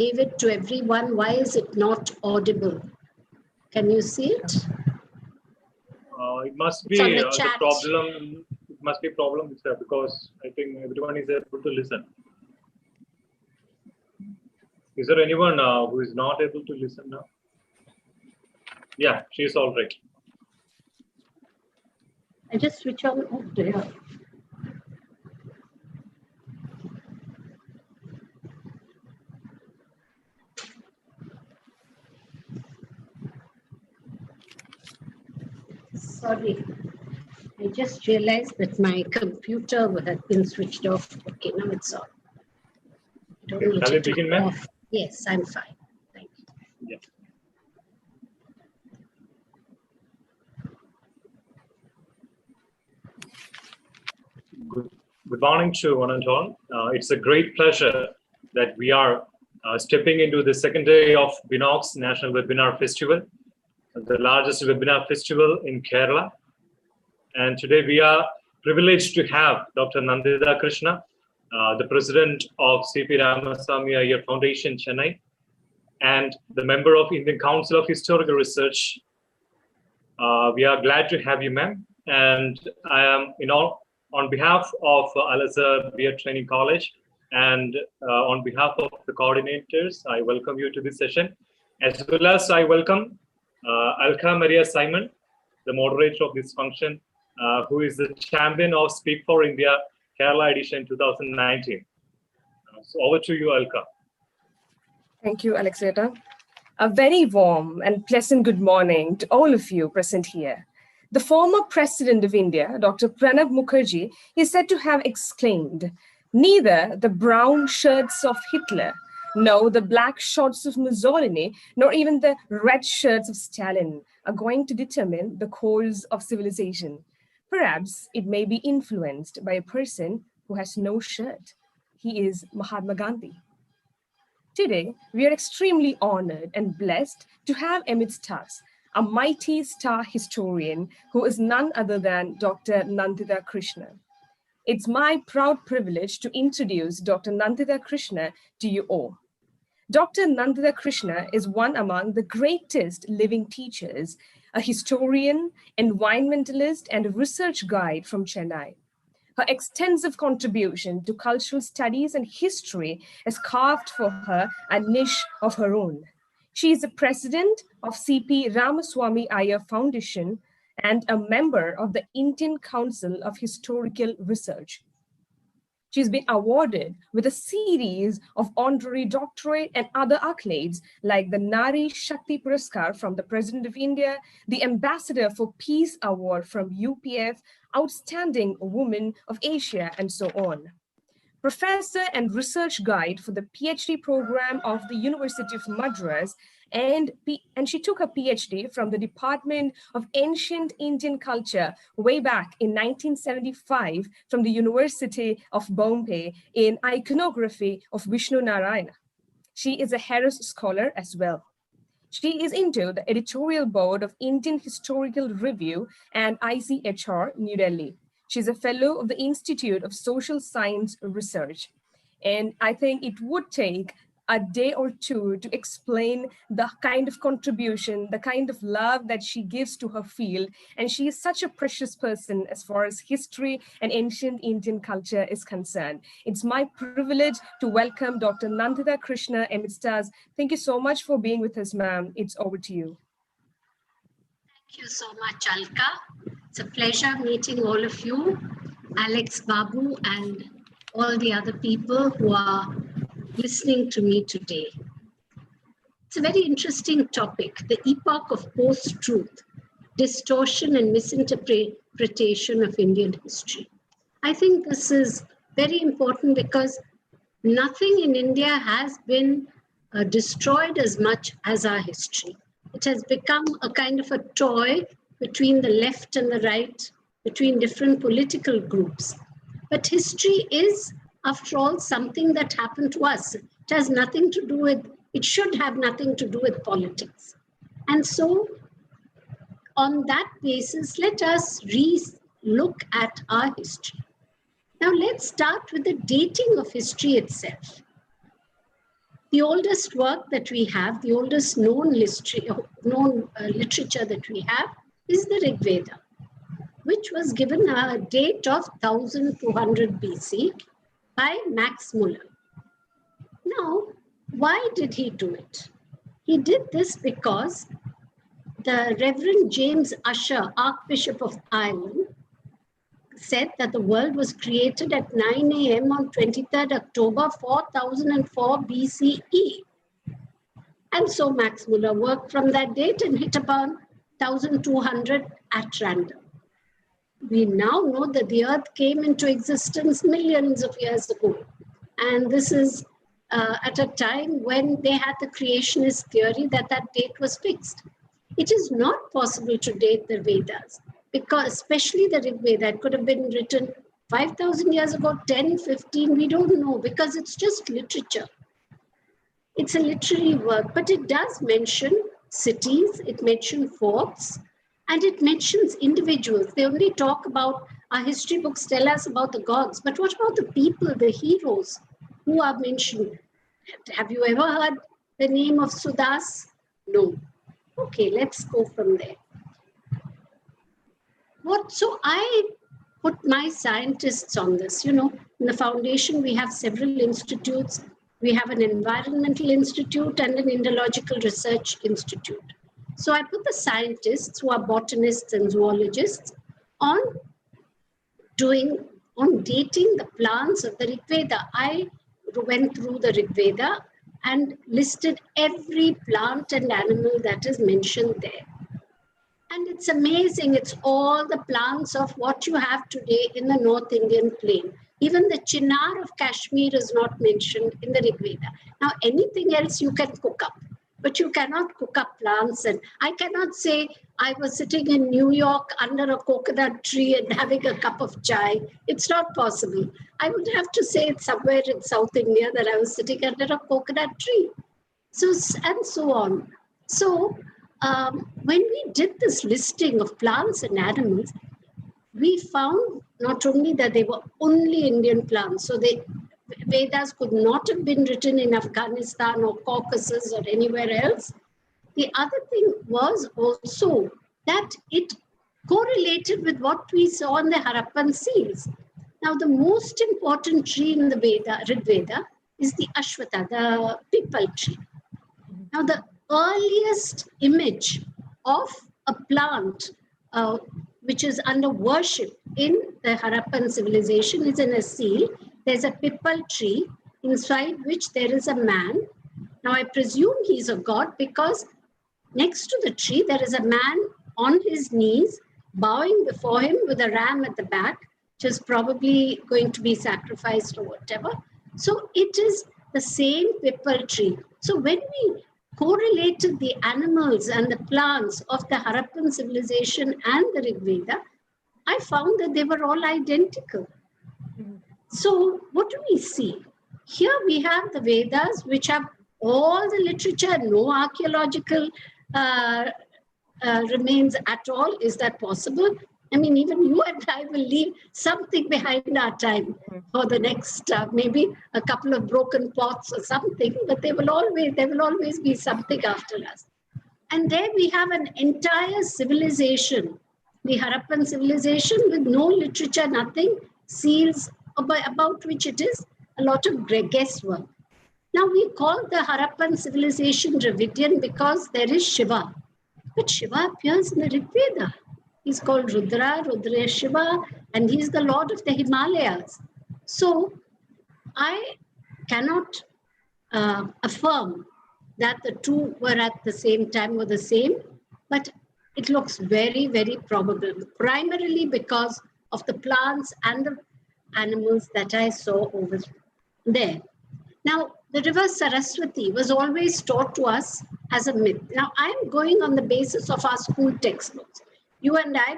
gave it to everyone. Why is it not audible? Can you see it? It must be the problem. It must be a problem with her because I think everyone is able to listen. Is there anyone who is not able to listen now? Yeah, she is all right. I just switch on off there. Sorry, I just realized that my computer had been switched off. Okay, now it's on. Don't need Shall we it begin, to ma'am? off. Yes, I'm fine. Thank you. Yeah. Good morning to one and all. It's a great pleasure that we are stepping into the second day of BINOCS National Webinar Festival, the largest webinar festival in Kerala. And today we are privileged to have Dr. Nanditha Krishna, the president of C.P. Ramaswamy Iyer Foundation, Chennai, and the member of Indian Council of Historical Research. We are glad to have you, ma'am. And I am, on behalf of Al-Azhar BEd Training College and on behalf of the coordinators, I welcome you to this session. As well as I welcome Alka Maria Simon, the moderator of this function, who is the champion of Speak for India Kerala edition 2019. So over to you, Alka. Thank you, Alexander. A very warm and pleasant good morning to all of you present here. The former president of India, Dr. Pranab Mukherjee, is said to have exclaimed, "Neither the brown shirts of Hitler, nor the black shorts of Mussolini, nor even the red shirts of Stalin are going to determine the course of civilization. Perhaps it may be influenced by a person who has no shirt. He is Mahatma Gandhi." Today, we are extremely honored and blessed to have amidst us a mighty star historian who is none other than Dr. Nanditha Krishna. It's my proud privilege to introduce Dr. Nanditha Krishna to you all. Dr. Nanditha Krishna is one among the greatest living teachers, a historian, environmentalist, and a research guide from Chennai. Her extensive contribution to cultural studies and history has carved for her a niche of her own. She is the president of C.P. Ramaswamy Iyer Foundation and a member of the Indian Council of Historical Research. She's been awarded with a series of honorary doctorate and other accolades like the Nari Shakti Puraskar from the President of India, the Ambassador for Peace Award from UPF, Outstanding Woman of Asia, and so on. Professor and research guide for the PhD program of the University of Madras, and she took a PhD from the Department of Ancient Indian Culture way back in 1975 from the University of Bombay in iconography of Vishnu Narayana. She is a Harris Scholar as well. She is into the editorial board of Indian Historical Review and ICHR, New Delhi. She's a fellow of the Institute of Social Science Research. And I think it would take a day or two to explain the kind of contribution, the kind of love that she gives to her field. And she is such a precious person as far as history and ancient Indian culture is concerned. It's my privilege to welcome Dr. Nanditha Krishna amidst us. Thank you so much for being with us, ma'am. It's over to you. Thank you so much, Alka. It's a pleasure meeting all of you, Alex, Babu, and all the other people who are listening to me today. It's a very interesting topic, the epoch of post-truth, distortion and misinterpretation of Indian history. I think this is very important because nothing in India has been destroyed as much as our history. It has become a kind of a toy between the left and the right, between different political groups. But history is, after all, something that happened to us. It has nothing to do with, it should have nothing to do with politics. And so on that basis, let us look at our history. Now let's start with the dating of history itself. The oldest work that we have, the oldest known literature that we have is the Rig Veda, which was given a date of 1200 BC by Max Muller. Now, why did he do it? He did this because the Reverend James Ussher, Archbishop of Ireland, said that the world was created at 9 a.m. on 23rd October 4004 BCE. And so Max Muller worked from that date and hit upon 1200 at random. We now know that the earth came into existence millions of years ago. And this is at a time when they had the creationist theory that that date was fixed. It is not possible to date the Vedas, because especially the Rig Veda, it could have been written 5,000 years ago, 10, 15, we don't know, because it's just literature. It's a literary work, but it does mention cities, it mentions forts, and it mentions individuals. They only talk about, our history books tell us about the gods, but what about the people, the heroes who are mentioned? Have you ever heard the name of Sudas? No. Okay, let's go from there. So I put my scientists on this. You know, in the foundation, we have several institutes. We have an environmental institute and an Indological research institute. So I put the scientists who are botanists and zoologists on dating the plants of the Rig Veda. I went through the Rig Veda and listed every plant and animal that is mentioned there. And it's amazing. It's all the plants of what you have today in the North Indian plain. Even the chinar of Kashmir is not mentioned in the Rig Veda. Now, anything else you can cook up, but you cannot cook up plants. And I cannot say I was sitting in New York under a coconut tree and having a cup of chai. It's not possible. I would have to say it's somewhere in South India that I was sitting under a coconut tree. So, and so on. So, when we did this listing of plants and animals, we found not only that they were only Indian plants, so the Vedas could not have been written in Afghanistan or Caucasus or anywhere else. The other thing was also that it correlated with what we saw in the Harappan seals. Now, the most important tree in the Rig Veda is the Ashwatha, the pipal tree. Now, the earliest image of a plant which is under worship in the Harappan civilization is in a seal. There's a pipal tree inside which there is a man. Now, I presume he's a god because next to the tree, there is a man on his knees bowing before him with a ram at the back, which is probably going to be sacrificed or whatever. So it is the same pipal tree. So when we correlated the animals and the plants of the Harappan civilization and the Rig Veda, I found that they were all identical. So what do we see? Here we have the Vedas, which have all the literature, no archaeological remains at all. Is that possible? I mean, even you and I will leave something behind our time for the next, maybe a couple of broken pots or something, but there will always be something after us. And there we have an entire civilization, the Harappan civilization, with no literature, nothing, seals about which it is a lot of guesswork. Now we call the Harappan civilization Dravidian because there is Shiva, but Shiva appears in the Rig Veda. He's called Rudra Shiva, and he's the Lord of the Himalayas. So I cannot affirm that the two were at the same time or the same, but it looks very, very probable, primarily because of the plants and the animals that I saw over there. Now, the river Saraswati was always taught to us as a myth. Now, I'm going on the basis of our school textbooks. You and I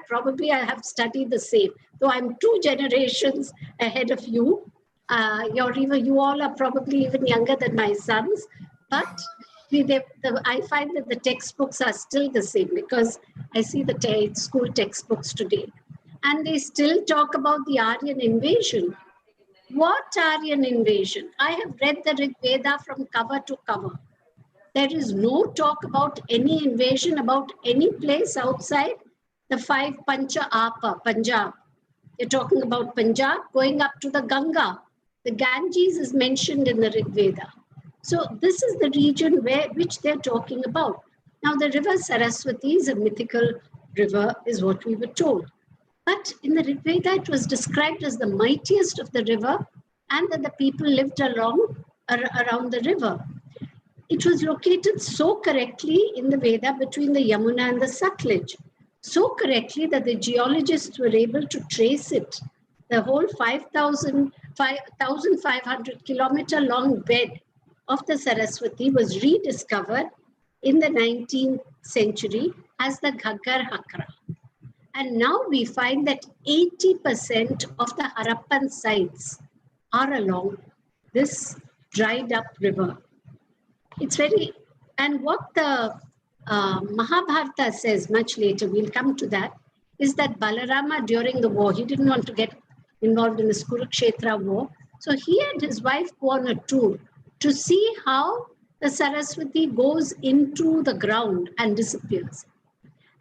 have studied the same, though I'm 2 generations ahead of you. You all are probably even younger than my sons, but I find that the textbooks are still the same because I see the school textbooks today. And they still talk about the Aryan invasion. What Aryan invasion? I have read the Rig Veda from cover to cover. There is no talk about any invasion about any place outside the 5 Pancha Apa, Punjab. You're talking about Punjab going up to the Ganga. The Ganges is mentioned in the Rig Veda. So this is the region which they're talking about. Now the river Saraswati is a mythical river, is what we were told. But in the Rig Veda, it was described as the mightiest of the river, and that the people lived around the river. It was located so correctly in the Veda between the Yamuna and the Sutlej, so correctly that the geologists were able to trace it. The whole 1,500 kilometer long bed of the Saraswati was rediscovered in the 19th century as the Ghaggar Hakra. And now we find that 80% of the Harappan sites are along this dried up river. It's very, and what the Mahabharata says much later, we'll come to that, is that Balarama during the war, he didn't want to get involved in the Kurukshetra war. So he and his wife go on a tour to see how the Saraswati goes into the ground and disappears.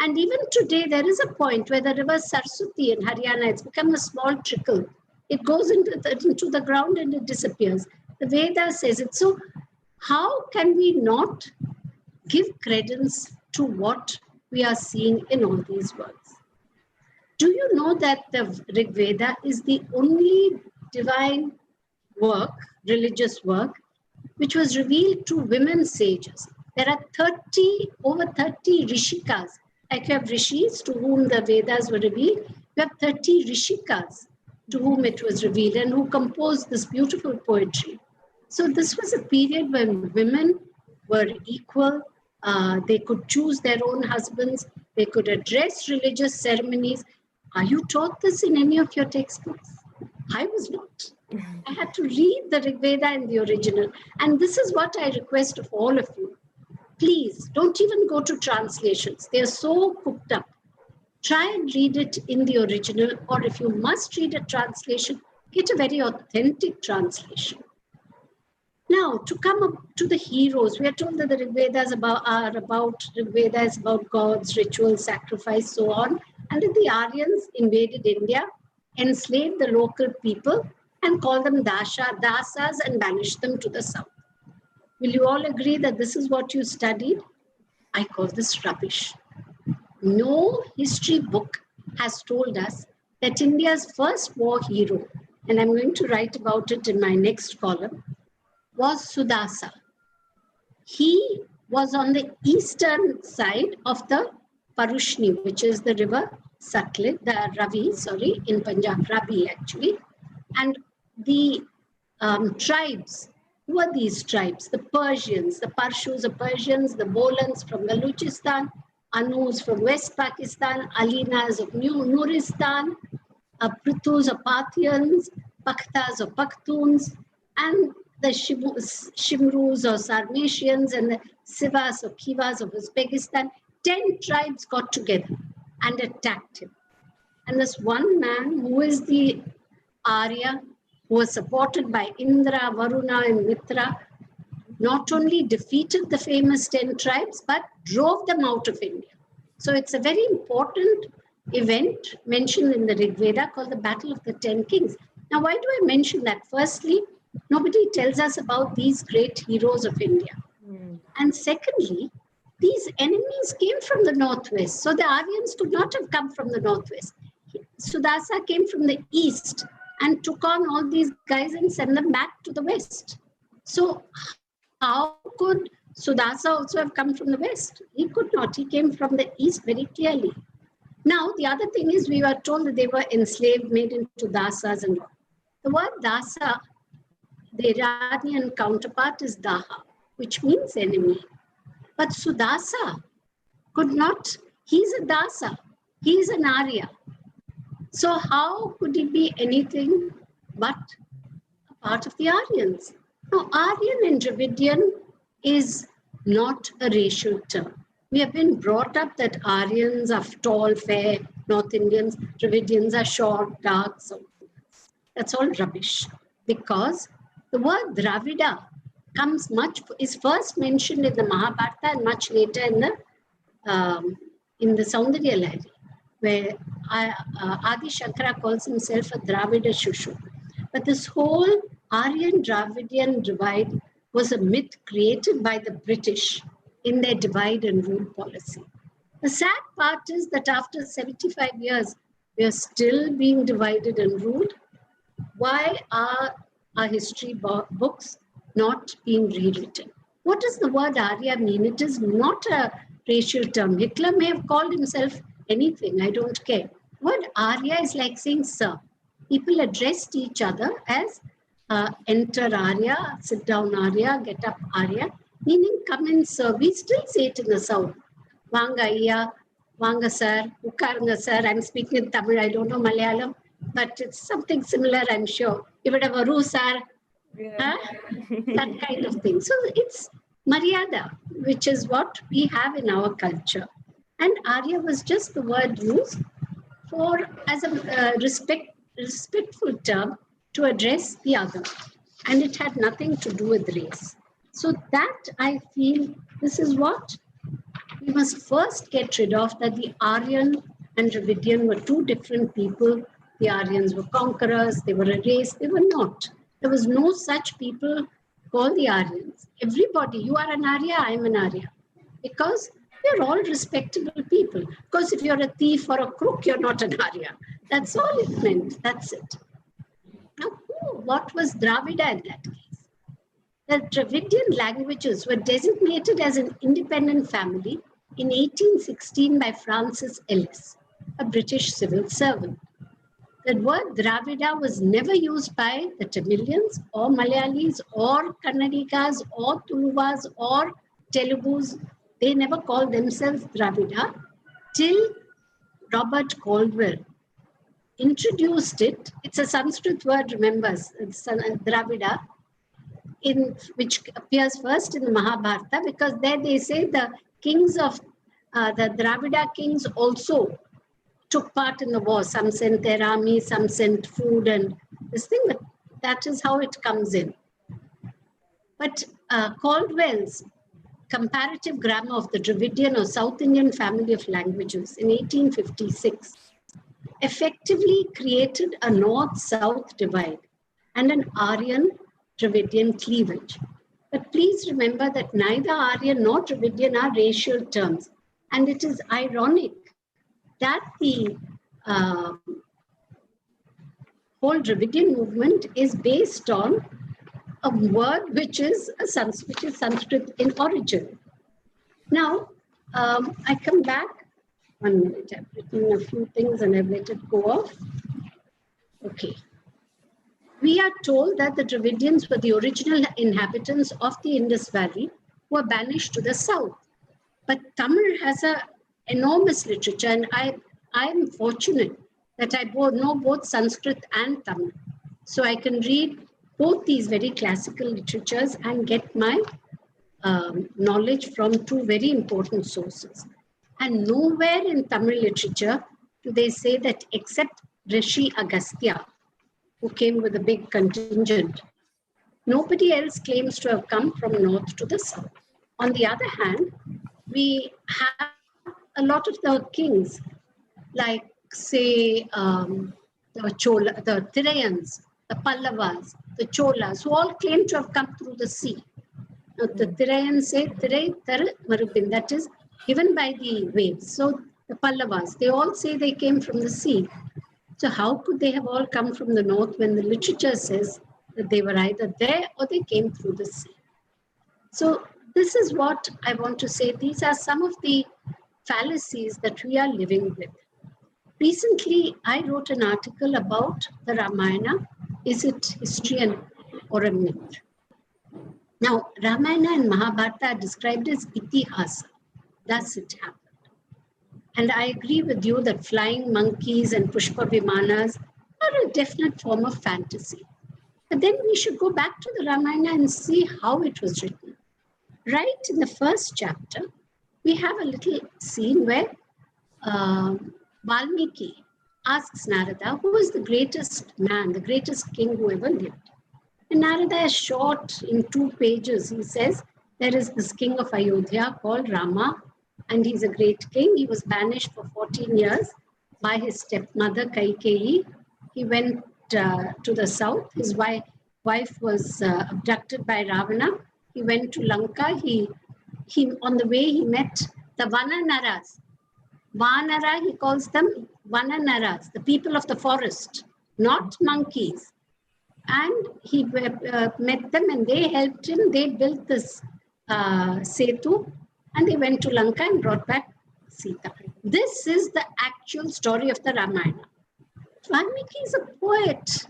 And even today, there is a point where the river Saraswati in Haryana, it's become a small trickle. It goes into the ground and it disappears. The Veda says it. So how can we not give credence to what we are seeing in all these words? Do you know that the Rig Veda is the only divine work, religious work, which was revealed to women sages? There are over 30 Rishikas. Like you have Rishis to whom the Vedas were revealed, you have 30 Rishikas to whom it was revealed and who composed this beautiful poetry. So this was a period when women were equal. They could choose their own husbands. They could address religious ceremonies. Are you taught this in any of your textbooks? I was not. I had to read the Rig Veda in the original. And this is what I request of all of you. Please don't even go to translations. They are so cooked up. Try and read it in the original, or if you must read a translation, get a very authentic translation. Now, to come up to the heroes, we are told that the Rig Veda is about gods, rituals, sacrifice, so on. And that the Aryans invaded India, enslaved the local people, and called them dasas, and banished them to the south. Will you all agree that this is what you studied? I call this rubbish. No history book has told us that India's first war hero, and I'm going to write about it in my next column, was Sudasa. He was on the eastern side of the Parushni, which is the river Sutlej, in Punjab, Ravi actually. And the tribes, who are these tribes? The Persians, the Parshus are Persians, the Bolans from Baluchistan, Anus from West Pakistan, Alinas of Nuristan, Pruthus or Parthians, Pakhtas or Pakhtuns, and the Shimrus or Sarmatians, and the Sivas or Khivas of Uzbekistan. 10 tribes got together and attacked him. And this one man, who is the Arya, who was supported by Indra, Varuna, and Mitra, not only defeated the famous 10 tribes, but drove them out of India. So it's a very important event mentioned in the Rig Veda called the Battle of the 10 Kings. Now, why do I mention that? Firstly, nobody tells us about these great heroes of India. And secondly, these enemies came from the northwest. So the Aryans could not have come from the northwest. Sudasa came from the east and took on all these guys and sent them back to the west. So how could Sudasa also have come from the west? He could not. He came from the east very clearly. Now, the other thing is we were told that they were enslaved, made into dasas and all. The word dasa, the Iranian counterpart is daha, which means enemy. But Sudasa could not, he's a dasa, he's an Arya. So how could he be anything but a part of the Aryans? Now, Aryan and Dravidian is not a racial term. We have been brought up that Aryans are tall, fair, North Indians, Dravidians are short, dark. So that's all rubbish. because the word Dravida is first mentioned in the Mahabharata and much later in the Saundarya Lahari, where Adi Shankara calls himself a Dravida Shushu. But this whole Aryan Dravidian divide was a myth created by the British in their divide and rule policy. The sad part is that after 75 years, we are still being divided and ruled. Why are our history books not being rewritten? What does the word Arya mean? It is not a racial term. Hitler may have called himself anything, I don't care. The word Arya is like saying sir. People addressed each other as enter Arya, sit down Arya, get up Arya, meaning come in sir. We still say it in the South. Vanga Ayya, Vanga sir, Ukkaranga sir. I'm speaking in Tamil, I don't know Malayalam, but it's something similar, I'm sure. Ivada Varu sir, that kind of thing. So it's Maryada, which is what we have in our culture. And Arya was just the word used as a respectful term to address the other. And it had nothing to do with race. So that I feel this is what we must first get rid of, that the Aryan and Dravidian were two different people. The Aryans were conquerors, they were a race, they were not. There was no such people called the Aryans. Everybody, you are an Arya, I am an Arya. Because they're all respectable people. Because if you're a thief or a crook, you're not an Arya. That's all it meant, that's it. Now, what was Dravida in that case? The Dravidian languages were designated as an independent family in 1816 by Francis Ellis, a British civil servant. The word Dravida was never used by the Tamilians or Malayalis or Kannadigas or Tuluvas or Telugus. They never called themselves Dravida till Robert Caldwell introduced it. It's a Sanskrit word, remember, it's Dravida, which appears first in the Mahabharata, because there they say the kings of the Dravida kings also took part in the war. Some sent their army, some sent food and this thing, but that is how it comes in. But Caldwell's Comparative Grammar of the Dravidian or South Indian Family of Languages in 1856 effectively created a north-south divide and an Aryan-Dravidian cleavage. But please remember that neither Aryan nor Dravidian are racial terms. And it is ironic that the whole Dravidian movement is based on a word which is Sanskrit in origin. Now, I come back. 1 minute, I've written a few things and I've let it go off. Okay. We are told that the Dravidians were the original inhabitants of the Indus Valley who were banished to the south. But Tamil has an enormous literature, and I'm fortunate that I know both Sanskrit and Tamil. So I can read both these very classical literatures and get my knowledge from two very important sources. And nowhere in Tamil literature do they say that except Rishi Agastya, who came with a big contingent, nobody else claims to have come from north to the south. On the other hand, we have a lot of the kings, like say the Tirayans, the Pallavas, the Cholas, who all claim to have come through the sea. Now, the Tirayans say Tirai Tar Marupin, that is given by the waves. So the Pallavas, they all say they came from the sea. So how could they have all come from the north when the literature says that they were either there or they came through the sea? So this is what I want to say. These are some of the fallacies that we are living with. Recently, I wrote an article about the Ramayana. Is it history or a myth? Now, Ramayana and Mahabharata are described as itihasa. Thus it happened. And I agree with you that flying monkeys and pushpa vimanas are a definite form of fantasy. But then we should go back to the Ramayana and see how it was written. Right in the first chapter, we have a little scene where Valmiki asks Narada, who is the greatest man, the greatest king who ever lived? And Narada is short in 2 pages. He says, there is this king of Ayodhya called Rama, and he's a great king. He was banished for 14 years by his stepmother Kaikeyi. He went to the south. His wife was abducted by Ravana. He went to Lanka. He on the way he met the Vananaras. Vanara, he calls them Vananaras, the people of the forest, not monkeys. And he met them and they helped him. They built this Setu and they went to Lanka and brought back Sita. This is the actual story of the Ramayana. Valmiki is a poet.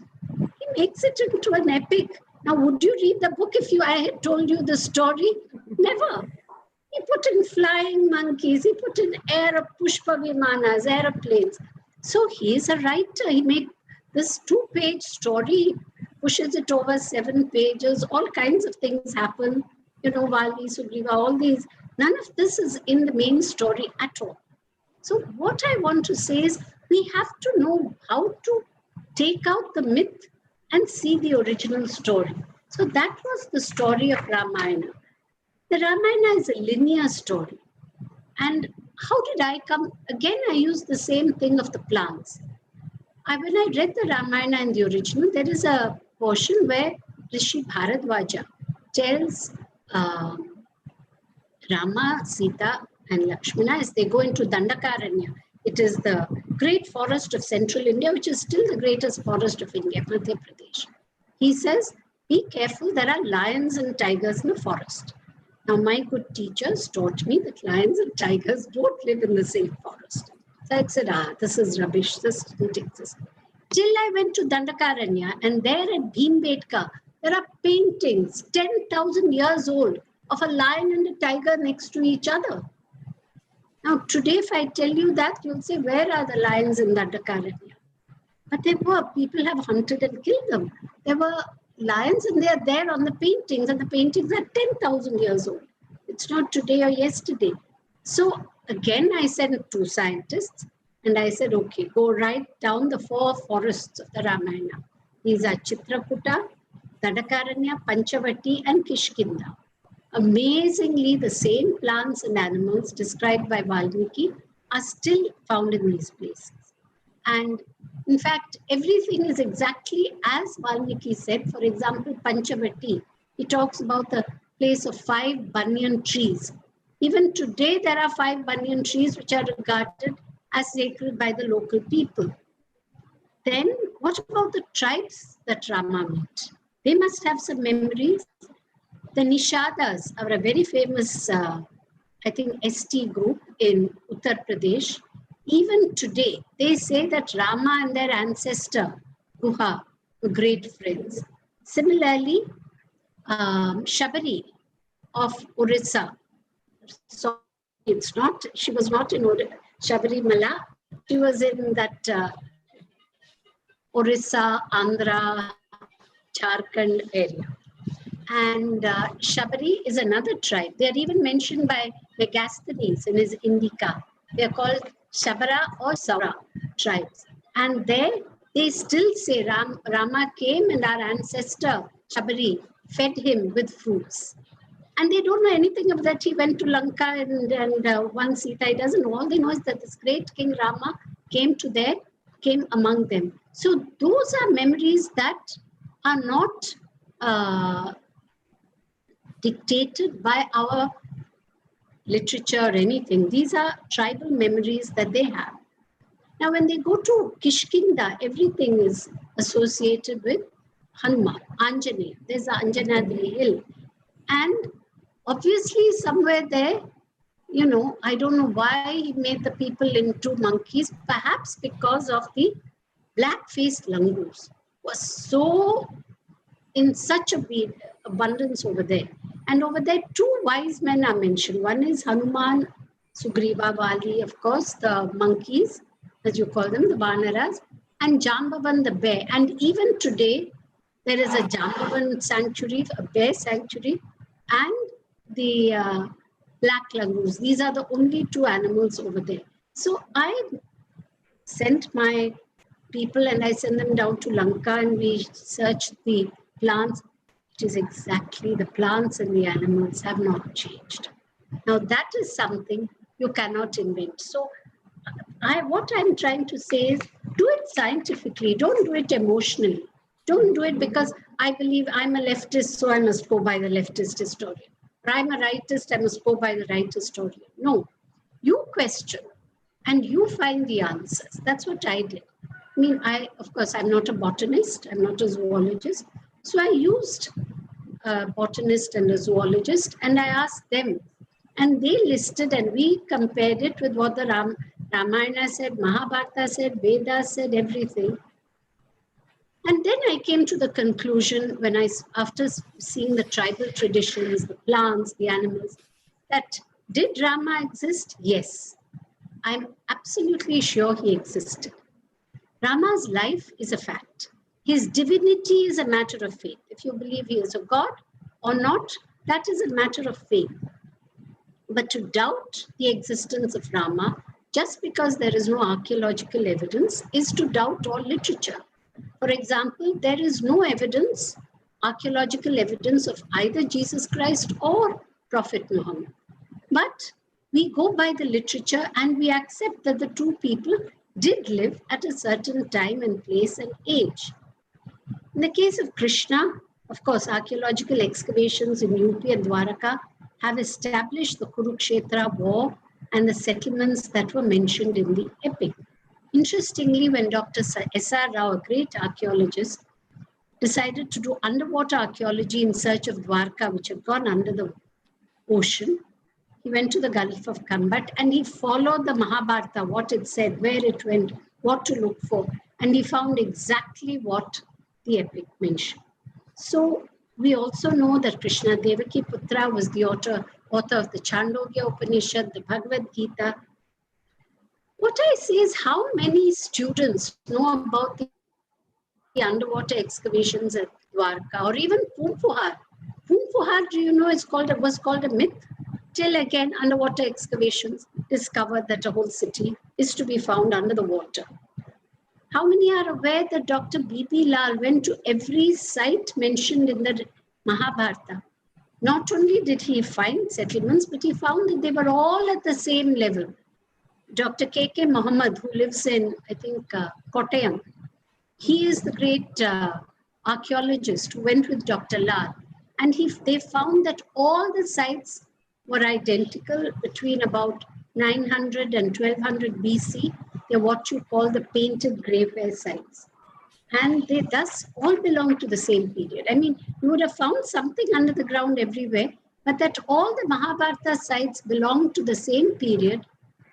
He makes it into an epic. Now, would you read the book if I had told you the story? Never. He put in flying monkeys. He put in pushpa vimanas, aeroplanes. So he is a writer. He made this 2-page story, pushes it over 7 pages. All kinds of things happen. Vali, Sugriva, all these. None of this is in the main story at all. So what I want to say is we have to know how to take out the myth and see the original story. So that was the story of Ramayana. The Ramayana is a linear story. And how did I come? Again, I use the same thing of the plants. When I read the Ramayana in the original, there is a portion where Rishi Bharadwaja tells Rama, Sita, and Lakshmana as they go into Dandakaranya. It is the great forest of central India, which is still the greatest forest of India, Madhya Pradesh. He says, be careful, there are lions and tigers in the forest. Now, my good teachers taught me that lions and tigers don't live in the same forest. So I said, this is rubbish, this doesn't exist. Till I went to Dandakaranya, and there at Bhimbetka, there are paintings, 10,000 years old, of a lion and a tiger next to each other. Now, today, if I tell you that, you'll say, where are the lions in Dandakaranya? But people have hunted and killed them. There were lions and they are there on the paintings, and the paintings are 10,000 years old. It's not today or yesterday. So again, I sent 2 scientists and I said, okay, go write down the 4 forests of the Ramayana. These are Chitraputa, Dandakaranya, Panchavati, and Kishkinda. Amazingly, the same plants and animals described by Valmiki are still found in these places. And in fact, everything is exactly as Valmiki said. For example, Panchavati, he talks about the place of 5 banyan trees. Even today, there are 5 banyan trees which are regarded as sacred by the local people. Then, what about the tribes that Rama met? They must have some memories. The Nishadas are a very famous, ST group in Uttar Pradesh. Even today, they say that Rama and their ancestor, Guha, were great friends. Similarly, Shabari of Orissa. So she was not in Shabari Mala. She was in that Orissa, Andhra, Jharkhand area. And Shabari is another tribe. They are even mentioned by Megasthenes in his Indica. They are called Shabara or Saura tribes. And there they still say Rama came and our ancestor Shabari fed him with fruits. And they don't know anything of that. He went to Lanka and won Sita. He doesn't know. All they know is that this great King Rama came among them. So those are memories that are not dictated by our literature or anything. These are tribal memories that they have. Now, when they go to Kishkinda, everything is associated with Hanuman, Anjani. There's the Anjanadri hill. And obviously, somewhere there, I don't know why he made the people into monkeys, perhaps because of the black-faced langurs was so in such a abundance over there. And over there, 2 wise men are mentioned. One is Hanuman, Sugriva, Vali, of course, the monkeys, as you call them, the Vanaras, and Jambavan, the bear. And even today, there is a Jambavan sanctuary, a bear sanctuary, and the black langurs. These are the only 2 animals over there. So I sent my people and I sent them down to Lanka and we searched the plants. changed is exactly the plants and the animals have not changed. Now that is something you cannot invent. So what I'm trying to say is do it scientifically, don't do it emotionally. Don't do it because I believe I'm a leftist, so I must go by the leftist historian. Or I'm a rightist, I must go by the right historian. No, you question and you find the answers. That's what I did. I mean, of course, I'm not a botanist, I'm not a zoologist. So I used a botanist and a zoologist and I asked them. And they listed and we compared it with what the Ramayana said, Mahabharata said, Vedas said, everything. And then I came to the conclusion when after seeing the tribal traditions, the plants, the animals, that did Rama exist? Yes. I'm absolutely sure he existed. Rama's life is a fact. His divinity is a matter of faith. If you believe he is a god or not, that is a matter of faith. But to doubt the existence of Rama just because there is no archaeological evidence is to doubt all literature. For example, there is no evidence, archaeological evidence of either Jesus Christ or Prophet Muhammad. But we go by the literature and we accept that the two people did live at a certain time and place and age. In the case of Krishna, of course, archaeological excavations in UP and Dwaraka have established the Kurukshetra war and the settlements that were mentioned in the epic. Interestingly, when Dr. S.R. Rao, a great archaeologist, decided to do underwater archaeology in search of Dwarka, which had gone under the ocean, he went to the Gulf of Kambat and he followed the Mahabharata, what it said, where it went, what to look for, and he found exactly what the epic mentioned. So we also know that Krishna Devaki Putra was the author of the Chandogya Upanishad, the Bhagavad Gita. What I say is how many students know about the underwater excavations at Dwarka or even Poompuhar. Poompuhar, do you know, was called a myth till again underwater excavations discovered that a whole city is to be found under the water. How many are aware that Dr. B.P. Lal went to every site mentioned in the Mahabharata? Not only did he find settlements, but he found that they were all at the same level. Dr. K.K. Muhammad, who lives in, I think, Kottayam, he is the great archaeologist who went with Dr. Lal. And they found that all the sites were identical between about 900 and 1200 BC. They're what you call the painted graveware sites. And they thus all belong to the same period. I mean, you would have found something under the ground everywhere, but that all the Mahabharata sites belong to the same period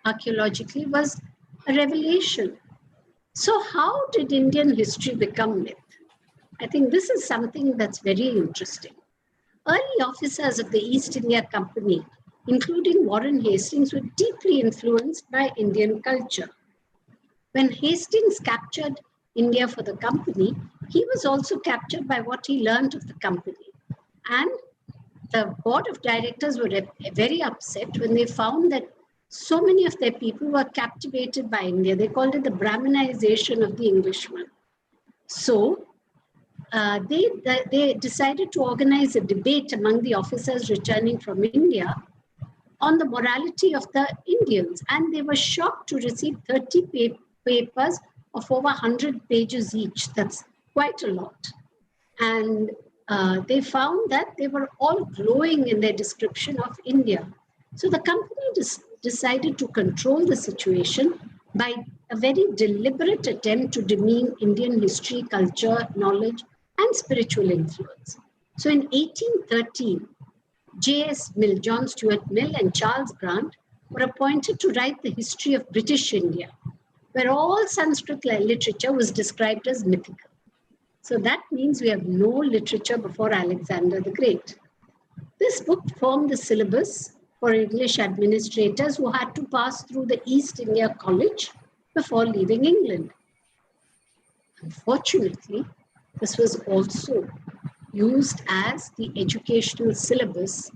archaeologically was a revelation. So how did Indian history become myth? I think this is something that's very interesting. Early officers of the East India Company, including Warren Hastings, were deeply influenced by Indian culture. When Hastings captured India for the company, he was also captured by what he learned of the company. And the board of directors were very upset when they found that so many of their people were captivated by India. They called it the Brahminization of the Englishman. So they decided to organize a debate among the officers returning from India on the morality of the Indians. And they were shocked to receive 30 papers of over 100 pages each. That's quite a lot. And they found that they were all glowing in their description of India. So the company decided to control the situation by a very deliberate attempt to demean Indian history, culture, knowledge, and spiritual influence. So in 1813, J.S. Mill, John Stuart Mill, and Charles Grant were appointed to write the history of British India, where all Sanskrit literature was described as mythical. So that means we have no literature before Alexander the Great. This book formed the syllabus for English administrators who had to pass through the East India College before leaving England. Unfortunately, this was also used as the educational syllabus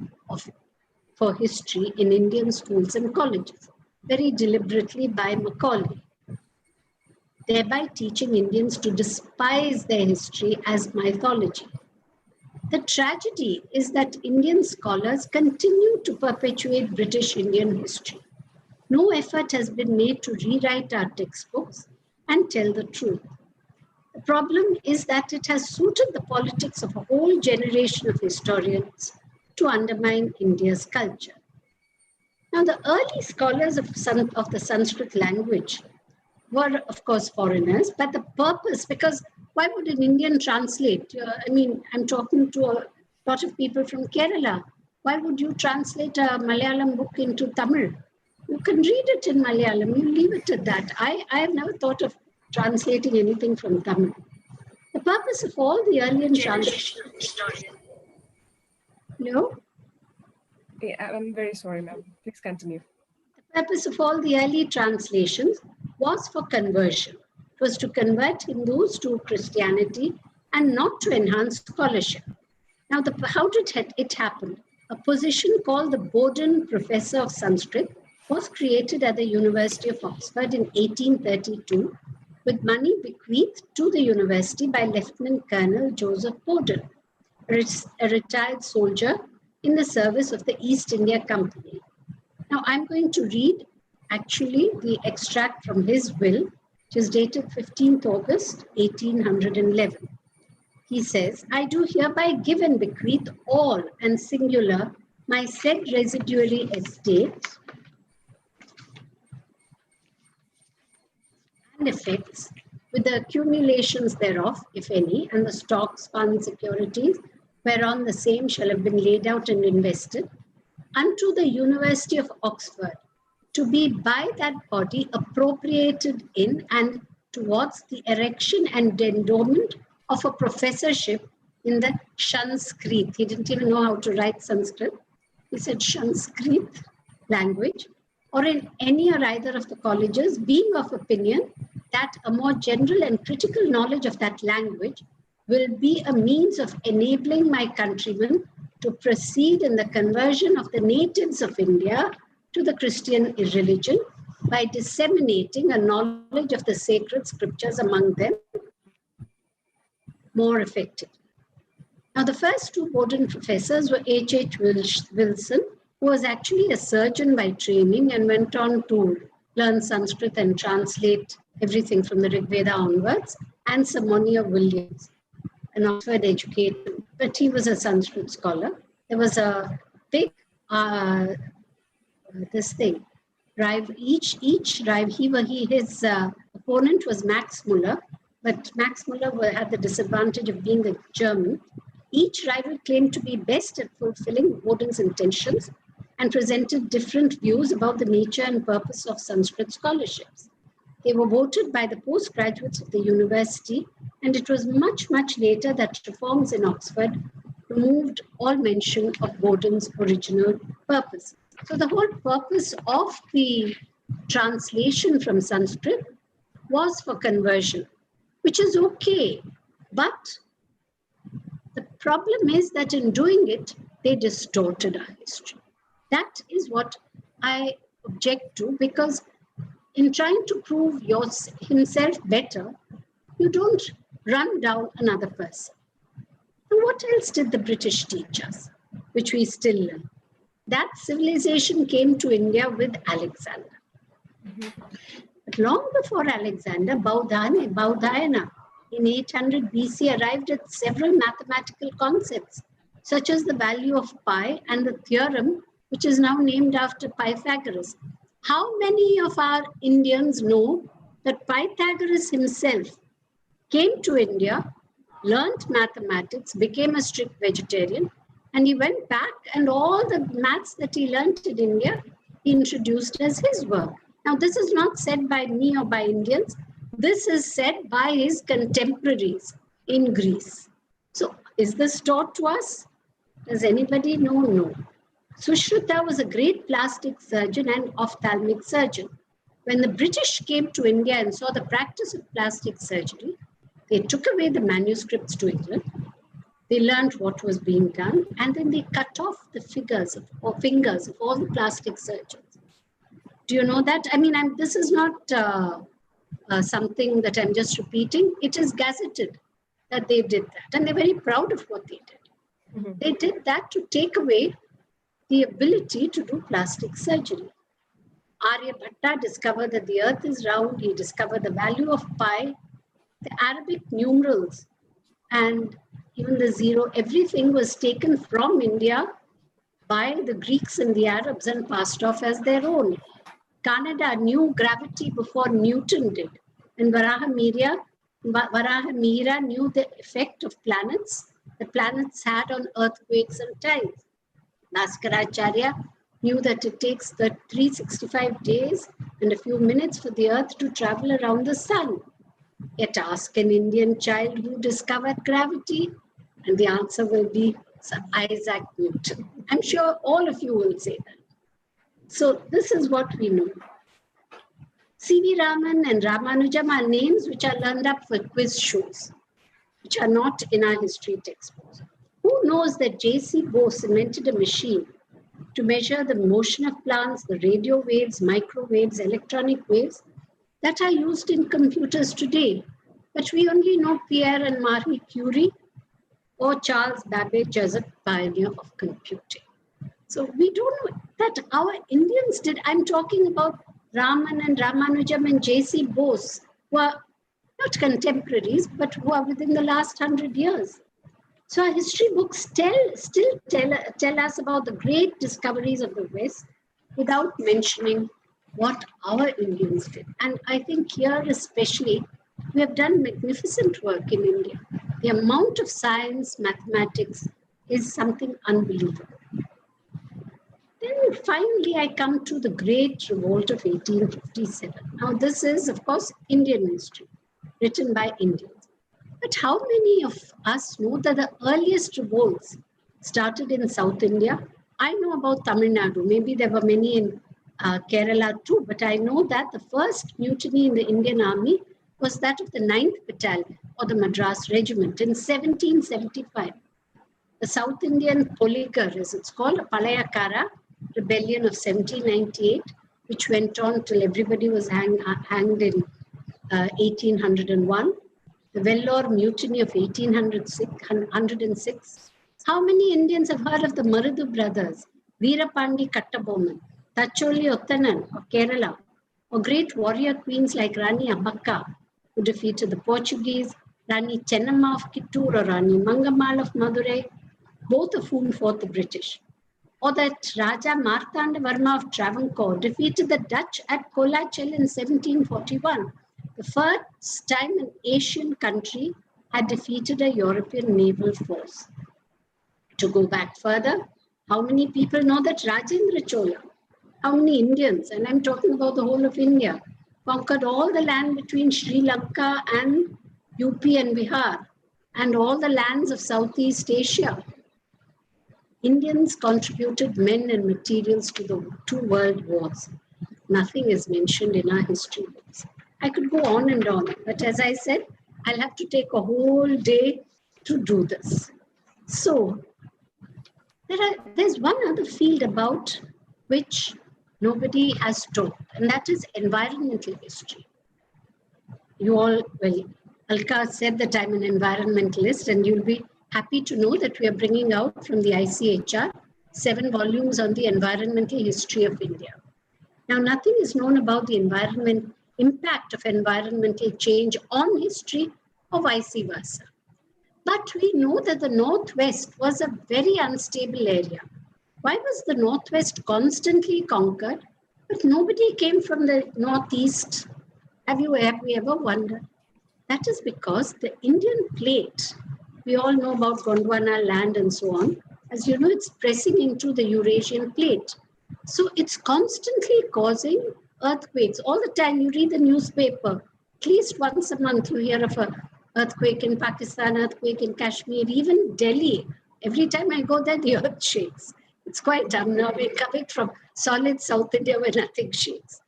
for history in Indian schools and colleges, very deliberately by Macaulay, thereby teaching Indians to despise their history as mythology. The tragedy is that Indian scholars continue to perpetuate British Indian history. No effort has been made to rewrite our textbooks and tell the truth. The problem is that it has suited the politics of a whole generation of historians to undermine India's culture. Now, the early scholars of the Sanskrit language were, of course, foreigners, but the purpose, because why would an Indian translate? I'm talking to a lot of people from Kerala. Why would you translate a Malayalam book into Tamil? You can read it in Malayalam, you leave it at that. I have never thought of translating anything from Tamil. The purpose of all the early translations. No? Yeah, I'm very sorry, ma'am. Please continue. The purpose of all the early translations was for conversion. It was to convert Hindus to Christianity and not to enhance scholarship. Now, how did it happen? A position called the Bowdoin Professor of Sanskrit was created at the University of Oxford in 1832 with money bequeathed to the university by Lieutenant Colonel Joseph Bowdoin, a retired soldier in the service of the East India Company. Now, I'm going to read actually the extract from his will, which is dated 15th August, 1811. He says, I do hereby give and bequeath all and singular my said residuary estate and effects with the accumulations thereof, if any, and the stocks, funds, securities, whereon the same shall have been laid out and invested, unto the University of Oxford, to be by that body appropriated in and towards the erection and endowment of a professorship in the Sanskrit. He didn't even know how to write Sanskrit. He said Sanskrit language, or in any or either of the colleges, being of opinion that a more general and critical knowledge of that language will be a means of enabling my countrymen to proceed in the conversion of the natives of India to the Christian religion by disseminating a knowledge of the sacred scriptures among them more effectively. Now, the first two Bowdoin professors were H.H. Wilson, who was actually a surgeon by training and went on to learn Sanskrit and translate everything from the Rig Veda onwards, and Sir Monier Williams, an Oxford educator, but he was a Sanskrit scholar. There was a big, his opponent was Max Muller, but Max Muller had the disadvantage of being a German. Each rival claimed to be best at fulfilling Bowdoin's intentions and presented different views about the nature and purpose of Sanskrit scholarships. They were voted by the postgraduates of the university, and it was much, much later that reforms in Oxford removed all mention of Bowdoin's original purpose. So the whole purpose of the translation from Sanskrit was for conversion, which is okay. But the problem is that in doing it, they distorted our history. That is what I object to, because in trying to prove himself better, you don't run down another person. And what else did the British teach us, which we still learn? That civilization came to India with Alexander. But long before Alexander, Baudhayana in 800 BC arrived at several mathematical concepts, such as the value of pi and the theorem, which is now named after Pythagoras. How many of our Indians know that Pythagoras himself came to India, learned mathematics, became a strict vegetarian, and he went back, and all the maths that he learned in India, he introduced as his work. Now, this is not said by me or by Indians. This is said by his contemporaries in Greece. So, is this taught to us? Does anybody know? No. Sushruta was a great plastic surgeon and ophthalmic surgeon. When the British came to India and saw the practice of plastic surgery, they took away the manuscripts to England. They learned what was being done, and then they cut off the fingers of all the plastic surgeons. Do you know that? I mean, this is not something that I'm just repeating. It is gazetted that they did that, and they're very proud of what they did. They did that to take away the ability to do plastic surgery. Arya discovered that the earth is round. He discovered the value of pi, the Arabic numerals, and even the zero. Everything was taken from India by the Greeks and the Arabs and passed off as their own. Canada knew gravity before Newton did. And Varahamihira knew the effect of planets the planets had on earthquakes and tides. Bhaskaracharya knew that it takes 365 days and a few minutes for the earth to travel around the sun. Yet ask an Indian child who discovered gravity, and the answer will be Sir Isaac Newton. I'm sure all of you will say that. So this is what we know. C.V. Raman and Ramanujam are names which are learned up for quiz shows, which are not in our history textbooks. Who knows that J.C. Bose invented a machine to measure the motion of plants, the radio waves, microwaves, electronic waves that are used in computers today? But we only know Pierre and Marie Curie or Charles Babbage as a pioneer of computing. So we don't know that our Indians did. I'm talking about Raman and Ramanujam and J.C. Bose, who are not contemporaries, but who are within the last 100 years. So our history books still tell us about the great discoveries of the West without mentioning what our Indians did. And I think here especially, we have done magnificent work in India. The amount of science, mathematics is something unbelievable. Then finally, I come to the Great Revolt of 1857. Now, this is, of course, Indian history, written by Indians. But how many of us know that the earliest revolts started in South India? I know about Tamil Nadu. Maybe there were many in Kerala too, but I know that the first mutiny in the Indian Army was that of the 9th Battalion, or the Madras Regiment, in 1775. The South Indian Poligar, as it's called, a Palayakara rebellion of 1798, which went on till everybody was hanged in 1801. The Vellore Mutiny of 1806. How many Indians have heard of the Marudu brothers, Veerapandi Kattabomman, Tacholi Ottanan of Kerala, or great warrior queens like Rani Abakka, who defeated the Portuguese, Rani Chennamma of Kittur, or Rani Mangammal of Madurai, both of whom fought the British? Or that Raja Martanda Varma of Travancore defeated the Dutch at Kolachel in 1741. The first time an Asian country had defeated a European naval force. To go back further, how many people know that Rajendra Chola, how many Indians, and I'm talking about the whole of India, conquered all the land between Sri Lanka and UP and Bihar, and all the lands of Southeast Asia? Indians contributed men and materials to the 2 world wars. Nothing is mentioned in our history books. I could go on and on, but as I said, I'll have to take a whole day to do this. So there's one other field about which nobody has talked, and that is environmental history. You all, well, Alka said that I'm an environmentalist, and you'll be happy to know that we are bringing out from the ICHR 7 volumes on the environmental history of India. Now, nothing is known about the impact of environmental change on history or vice versa. But we know that the Northwest was a very unstable area. Why was the Northwest constantly conquered, but nobody came from the Northeast? Have we ever wondered? That is because the Indian plate, we all know about Gondwana land and so on. As you know, it's pressing into the Eurasian plate. So it's constantly causing earthquakes. All the time you read the newspaper, at least once a month you hear of an earthquake in Pakistan, earthquake in Kashmir, even Delhi. Every time I go there, the earth shakes. It's quite dumb now. We're coming from solid South India where nothing shakes.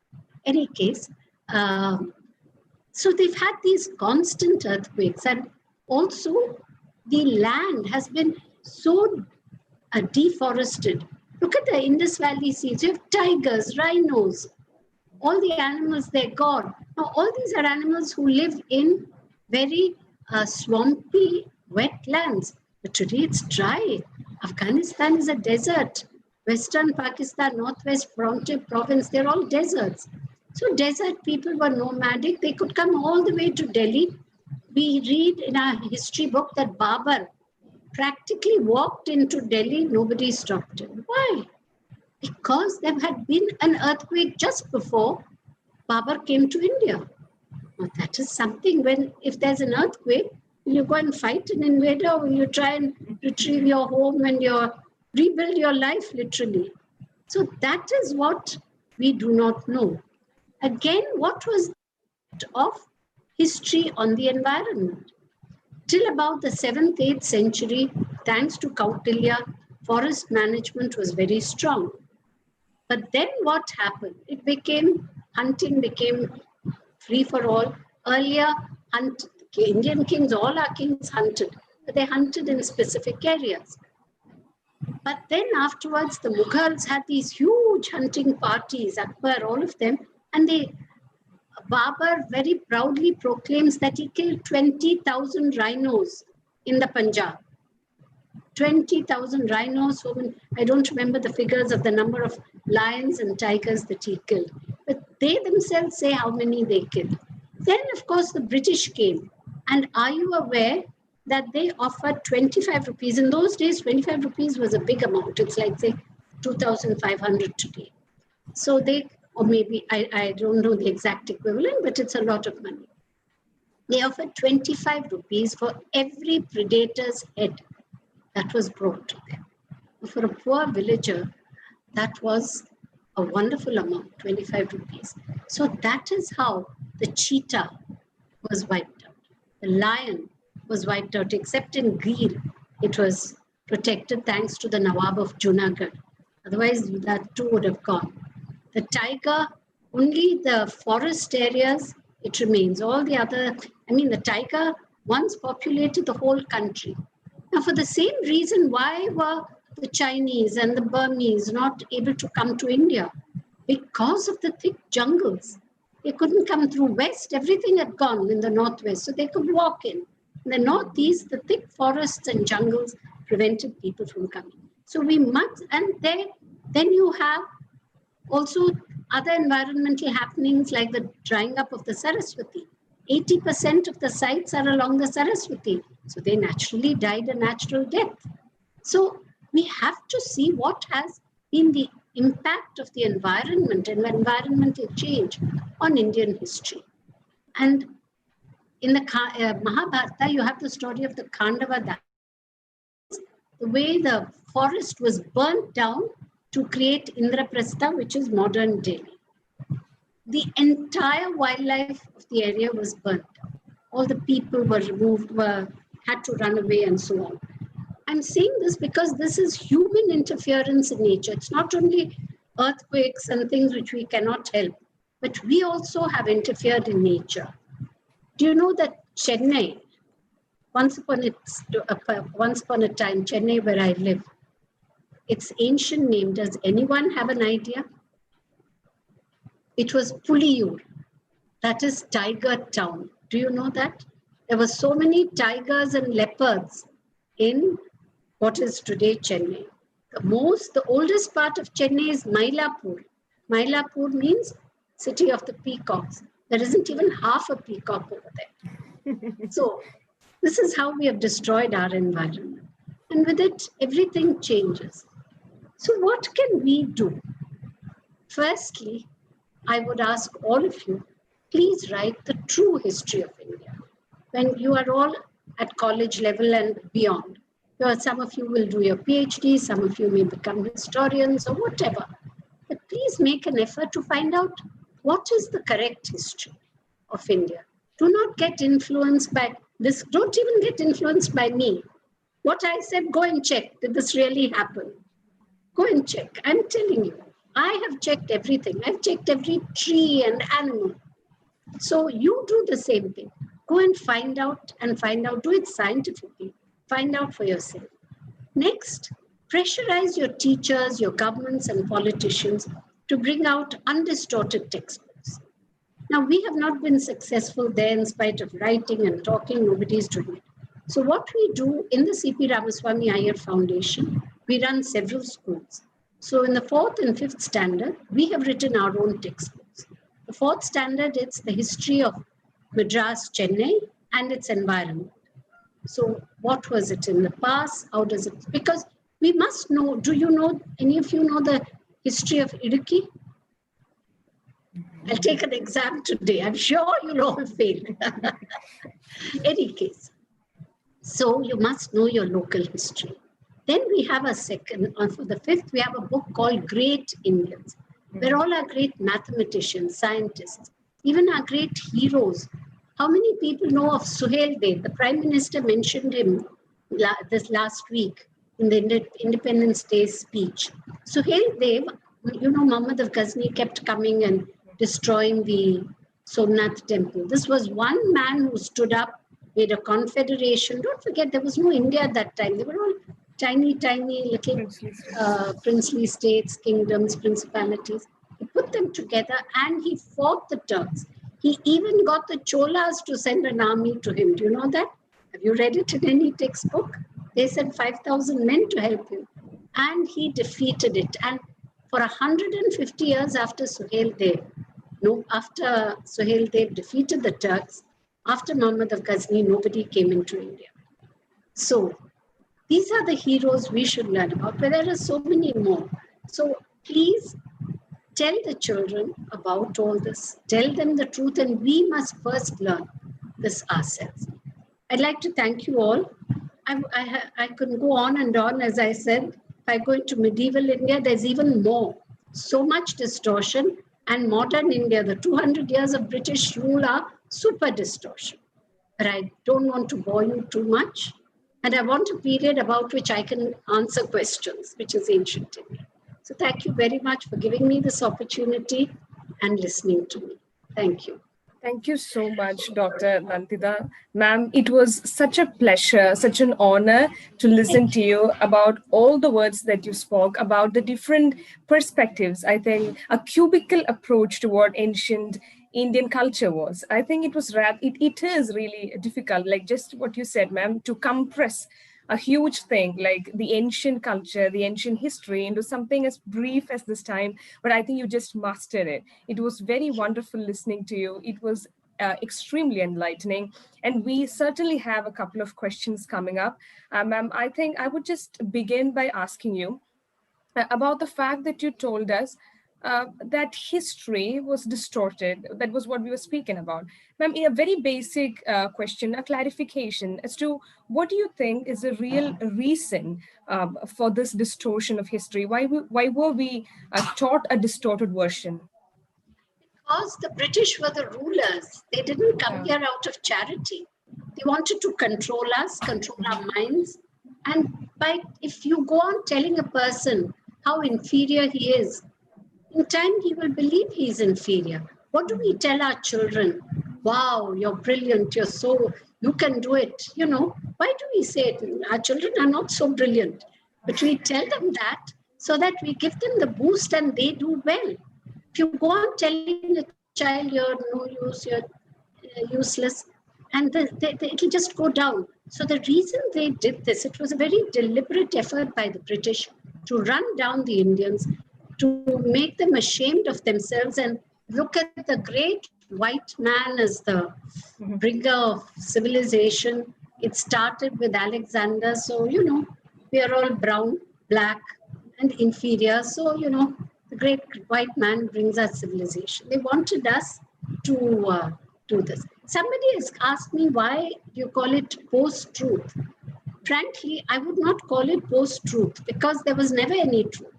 Any case, so they've had these constant earthquakes, and also the land has been so deforested. Look at the Indus Valley Seas. You have tigers, rhinos, all the animals, they're gone. Now, all these are animals who live in very swampy, wet lands. But today it's dry. Afghanistan is a desert. Western Pakistan, Northwest Frontier Province, they're all deserts. So desert people were nomadic. They could come all the way to Delhi. We read in our history book that Babur practically walked into Delhi. Nobody stopped him. Why? Because there had been an earthquake just before Babur came to India. Now that is something when, if there's an earthquake, will you go and fight an invader, or will you try and retrieve your home and rebuild your life literally? So that is what we do not know. Again, what was of history on the environment? Till about the 7th, 8th century, thanks to Kautilya, forest management was very strong. But then what happened? Hunting became free for all. Earlier, Indian kings, all our kings hunted, but they hunted in specific areas. But then afterwards, the Mughals had these huge hunting parties, Akbar, all of them, and Babur very proudly proclaims that he killed 20,000 rhinos in the Punjab. 20,000 rhinos. I don't remember the figures of the number of lions and tigers that he killed, but they themselves say how many they killed. Then, of course, the British came. And are you aware that they offered 25 rupees? In those days, 25 rupees was a big amount. It's like, say, 2,500 today. So or maybe, I don't know the exact equivalent, but it's a lot of money. They offered 25 rupees for every predator's head that was brought to them. For a poor villager, that was a wonderful amount, 25 rupees. So that is how the cheetah was wiped out. The lion was wiped out, except in Gir. It was protected thanks to the Nawab of Junagadh. Otherwise, that too would have gone. The tiger, only the forest areas, it remains. All the other, the tiger once populated the whole country. Now, for the same reason, why were the Chinese and the Burmese not able to come to India? Because of the thick jungles. They couldn't come through west. Everything had gone in the northwest, so they could walk in. In the northeast, the thick forests and jungles prevented people from coming. So we must, and then you have also other environmental happenings like the drying up of the Saraswati. 80% of the sites are along the Saraswati. So they naturally died a natural death. So we have to see what has been the impact of the environment and environmental change on Indian history. And in the Mahabharata, you have the story of the Khandava dance, the way the forest was burnt down to create Indraprastha, which is modern Delhi. The entire wildlife of the area was burnt down. All the people were removed, had to run away and so on. I'm saying this because this is human interference in nature. It's not only earthquakes and things which we cannot help, but we also have interfered in nature. Do you know that Chennai, once upon a time, Chennai where I live, its ancient name, does anyone have an idea? It was Puliyur. That is Tiger Town. Do you know that? There were so many tigers and leopards in what is today Chennai. The oldest part of Chennai is Mylapore. Mylapore means city of the peacocks. There isn't even half a peacock over there. So this is how we have destroyed our environment. And with it, everything changes. So what can we do? Firstly, I would ask all of you, please write the true history of India. When you are all at college level and beyond, some of you will do your PhD, some of you may become historians or whatever. But please make an effort to find out what is the correct history of India. Do not get influenced by this. Don't even get influenced by me. What I said, go and check. Did this really happen? Go and check. I'm telling you, I have checked everything. I've checked every tree and animal. So you do the same thing. Go and find out, do it scientifically. Find out for yourself. Next, pressurize your teachers, your governments and politicians to bring out undistorted textbooks. Now, we have not been successful there in spite of writing and talking. Nobody's doing it. So what we do in the C.P. Ramaswamy Iyer Foundation, We run several schools. So in the 4th and 5th standard, we have written our own textbooks. The 4th standard, it's the history of Madras, Chennai, and its environment. So what was it in the past? How does it, because we must know, do you know, any of you know the history of Idukki? I'll take an exam today. I'm sure you'll all fail. Any case. So you must know your local history. Then we have a second, for the 5th, we have a book called Great Indians, where all our great mathematicians, scientists, even our great heroes. How many people know of Suhail Dev? The Prime Minister mentioned him this last week in the Independence Day speech. Suhail Dev, you know, Muhammad of Ghazni kept coming and destroying the Somnath temple. This was one man who stood up, made a confederation. Don't forget, there was no India at that time. They were all tiny, tiny little princely states, kingdoms, principalities. He put them together and he fought the Turks. He even got the Cholas to send an army to him. Do you know that? Have you read it in any textbook? They sent 5,000 men to help him. And he defeated it. And for 150 years after Suhail Dev, after Suhail Dev defeated the Turks, after Muhammad of Ghazni, nobody came into India. So these are the heroes we should learn about, but there are so many more. So please tell the children about all this. Tell them the truth, and we must first learn this ourselves. I'd like to thank you all. I could go on and on, as I said. If I go into medieval India, there's even more. So much distortion. And modern India, the 200 years of British rule are super distortion. But I don't want to bore you too much. And I want a period about which I can answer questions, which is ancient India. So thank you very much for giving me this opportunity and listening to me. Thank you. Thank you so much, Dr. Nanditha. Ma'am, it was such a pleasure, such an honor to listen to you about all the words that you spoke, about the different perspectives. I think a cubical approach to what ancient Indian culture was. I think it was it is really difficult, like just what you said, ma'am, to compress a huge thing like the ancient culture, the ancient history into something as brief as this time. But I think you just mastered it. It was very wonderful listening to you. It was extremely enlightening. And we certainly have a couple of questions coming up. Ma'am, I think I would just begin by asking you about the fact that you told us that history was distorted. That was what we were speaking about. Ma'am, a very basic question, a clarification as to what do you think is the real reason for this distortion of history? Why were we taught a distorted version? Because the British were the rulers. They didn't come here out of charity. They wanted to control us, control our minds. And if you go on telling a person how inferior he is, in time he will believe he is inferior. What do we tell our children? Wow, you're brilliant. You can do it. You know, why do we say it? Our children are not so brilliant. But we tell them that so that we give them the boost and they do well. If you go on telling the child you're no use, you're useless, and it'll just go down. So the reason they did this, it was a very deliberate effort by the British to run down the Indians, to make them ashamed of themselves and look at the great white man as the bringer of civilization. It started with Alexander. So, you know, we are all brown, black, and inferior. So, you know, the great white man brings us civilization. They wanted us to do this. Somebody has asked me, why do you call it post-truth? Frankly, I would not call it post-truth because there was never any truth.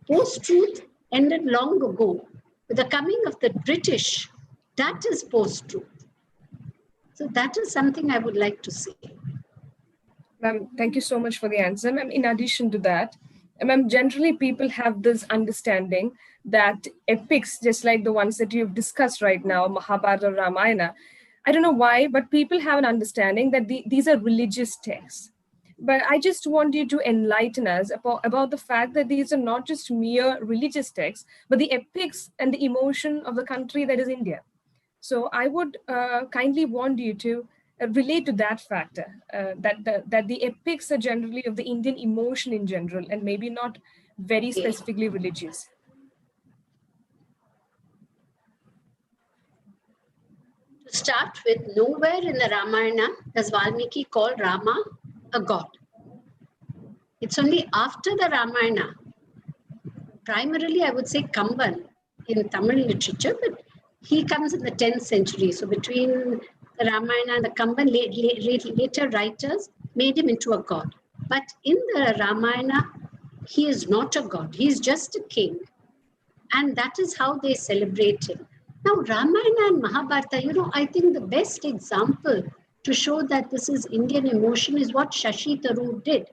Post-truth ended long ago. With the coming of the British, that is post-truth. So that is something I would like to say. Ma'am, thank you so much for the answer. Ma'am, in addition to that, ma'am, generally people have this understanding that epics, just like the ones that you've discussed right now, Mahabharata, Ramayana, I don't know why, but people have an understanding that these are religious texts. But I just want you to enlighten us about the fact that these are not just mere religious texts, but the epics and the emotion of the country that is India. So I would kindly want you to relate to that factor, that the epics are generally of the Indian emotion in general, and maybe not very specifically religious? To start with, nowhere in the Ramayana does Valmiki call Rama a god. It's only after the Ramayana, primarily I would say Kamban in Tamil literature, but he comes in the 10th century. So between the Ramayana and the Kamban, later writers made him into a god. But in the Ramayana, he is not a god. He is just a king. And that is how they celebrate him. Now, Ramayana and Mahabharata, I think the best example to show that this is Indian emotion is what Shashi Tharoor did.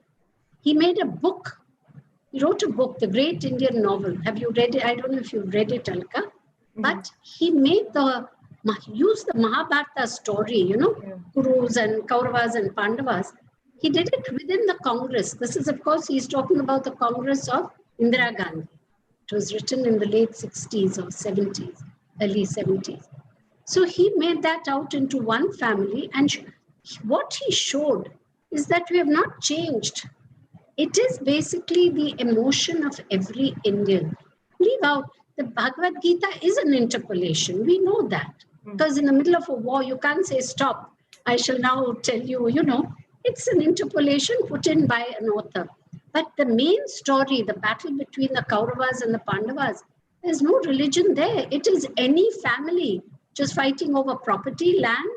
He made a book. He wrote a book, The Great Indian Novel. Have you read it? I don't know if you've read it, Alka. But he used the Mahabharata story, Kurus and Kauravas and Pandavas. He did it within the Congress. This is, of course, he's talking about the Congress of Indira Gandhi. It was written in the late 60s or 70s, early 70s. So he made that out into one family. And what he showed is that we have not changed. It is basically the emotion of every Indian. Leave out, the Bhagavad Gita is an interpolation. We know that. Because in the middle of a war, you can't say, stop, I shall now tell you, it's an interpolation put in by an author. But the main story, the battle between the Kauravas and the Pandavas, there's no religion there. It is any family just fighting over property, land.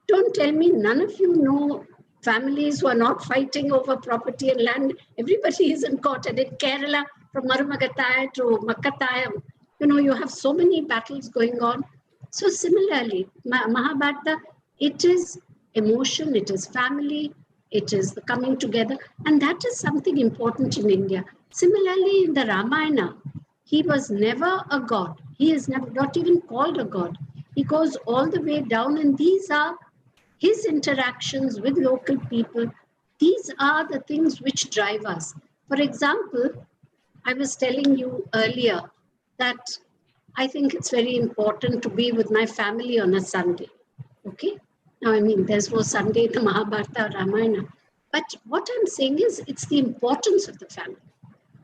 Don't tell me none of you know families who are not fighting over property and land. Everybody is in court. And in Kerala, from Marumagatai to Makkatayam, you have so many battles going on. So similarly, Mahabharata, it is emotion, it is family, it is the coming together. And that is something important in India. Similarly, in the Ramayana, he was never a god. He is never, not even called a god. He goes all the way down, and these are his interactions with local people. These are the things which drive us. For example, I was telling you earlier that I think it's very important to be with my family on a Sunday. Okay? Now, there's no Sunday in the Mahabharata or Ramayana. But what I'm saying is, it's the importance of the family.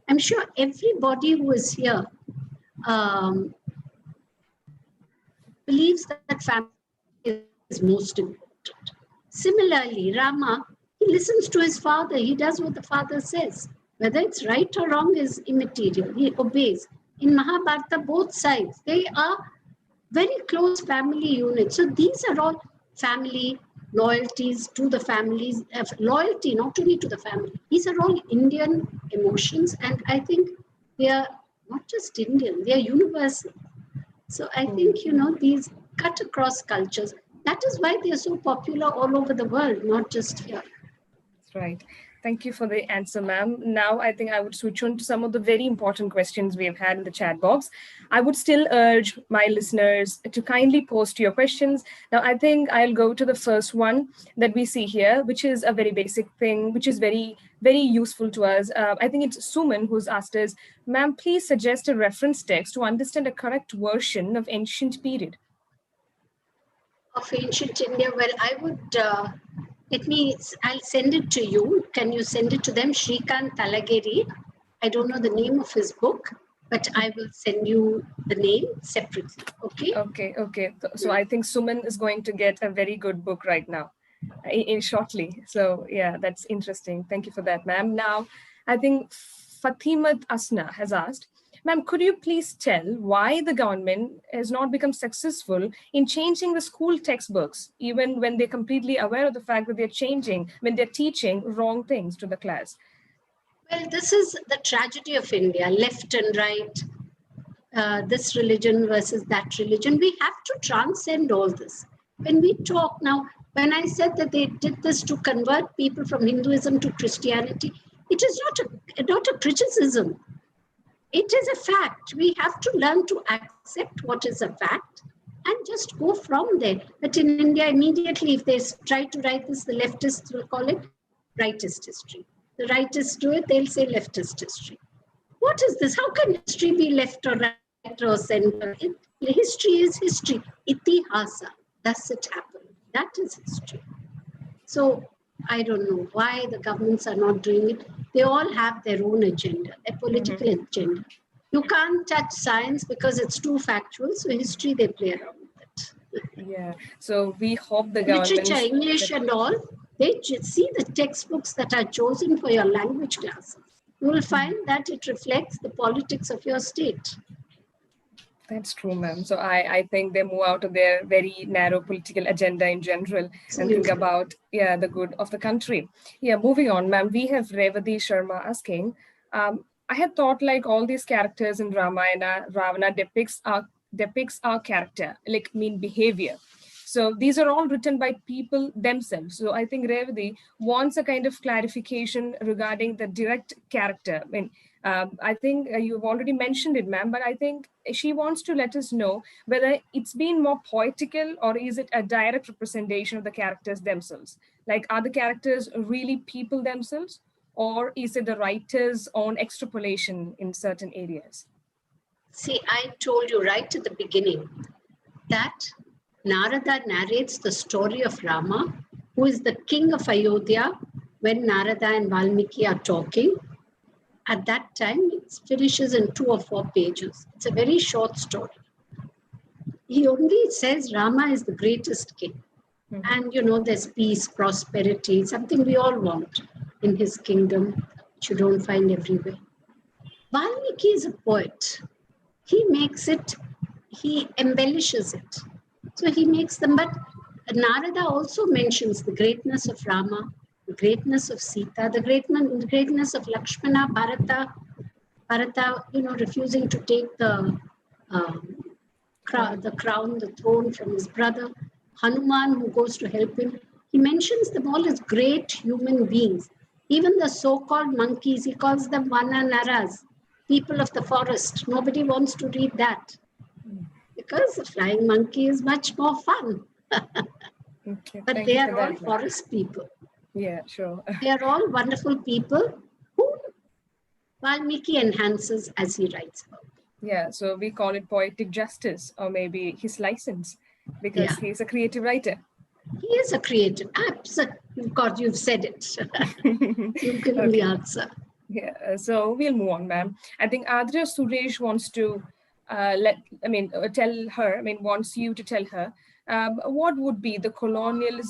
I'm sure everybody who is here believes that family is most important. Similarly, Rama, he listens to his father. He does what the father says. Whether it's right or wrong is immaterial. He obeys. In Mahabharata, both sides, they are very close family units. So these are all family loyalties to the families, loyalty not only to the family. These are all Indian emotions, and I think they are not just Indian, they are universal. So I think, these cut across cultures. That is why they are so popular all over the world, not just here. That's right. Thank you for the answer, ma'am. Now, I think I would switch on to some of the very important questions we have had in the chat box. I would still urge my listeners to kindly post your questions. Now, I think I'll go to the first one that we see here, which is a very basic thing, which is very, very useful to us. I think it's Suman who's asked us, ma'am, please suggest a reference text to understand a correct version of ancient period. Of ancient India, well, I would... I'll send it to you. Can you send it to them? Shrikant Talageri. I don't know the name of his book, but I will send you the name separately. Okay? Okay. So I think Suman is going to get a very good book right now, shortly. So yeah, that's interesting. Thank you for that, ma'am. Now, I think Fatimat Asna has asked, ma'am, could you please tell why the government has not become successful in changing the school textbooks, even when they're completely aware of the fact that they're changing, when they're teaching wrong things to the class? Well, this is the tragedy of India, left and right, this religion versus that religion. We have to transcend all this. When we talk now, when I said that they did this to convert people from Hinduism to Christianity, it is not a criticism. It is a fact. We have to learn to accept what is a fact and just go from there. But in India, immediately, if they try to write this, the leftists will call it rightist history. The rightists do it, they'll say leftist history. What is this? How can history be left or right or center? History is history. Itihasa. Thus it happened. That is history. So I don't know why the governments are not doing it. They all have their own agenda, their political agenda. You can't touch science because it's too factual. So history, they play around with it. Yeah. So we hope the government. Literature, English and all, they see the textbooks that are chosen for your language classes. You will find that it reflects the politics of your state. That's true, ma'am. So I think they move out of their very narrow political agenda in general and think about, the good of the country. Yeah, moving on, ma'am, we have Revati Sharma asking, I had thought like all these characters in Ramayana, Ravana depicts our character, like mean behavior. So these are all written by people themselves. So I think Revati wants a kind of clarification regarding the direct character. I mean, I think you've already mentioned it, ma'am, but I think she wants to let us know whether it's been more poetical or is it a direct representation of the characters themselves? Like, are the characters really people themselves, or is it the writer's own extrapolation in certain areas? See, I told you right at the beginning that Narada narrates the story of Rama, who is the king of Ayodhya, when Narada and Valmiki are talking. At that time, it finishes in 2 or 4 pages. It's a very short story. He only says Rama is the greatest king. And, there's peace, prosperity, something we all want in his kingdom, which you don't find everywhere. Valmiki is a poet. He embellishes it. So he makes them, but Narada also mentions the greatness of Rama, the greatness of Sita, the greatness of Lakshmana, Bharata, refusing to take the crown, the throne from his brother, Hanuman, who goes to help him. He mentions them all as great human beings. Even the so-called monkeys, he calls them Vananaras, people of the forest. Nobody wants to read that because the flying monkey is much more fun. Okay, but they are all forest people. Yeah, sure. They are all wonderful people who Valmiki enhances as he writes about. Yeah, so we call it poetic justice, or maybe his license, because he's a creative writer. He is a creative. Absolutely. God, you've said it. You've given the answer. Yeah, so we'll move on, ma'am. I think Adria Suresh wants to wants you to tell her what would be the colonial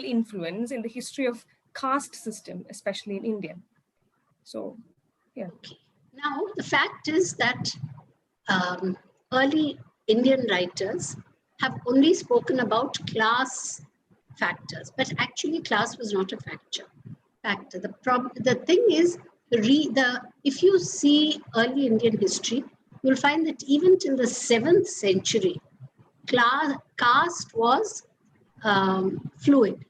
influence in the history of caste system, especially in India. So, yeah. Okay. Now, the fact is that early Indian writers have only spoken about class factors, but actually class was not a factor. The thing is, if you see early Indian history, you'll find that even till the 7th century, caste was fluid.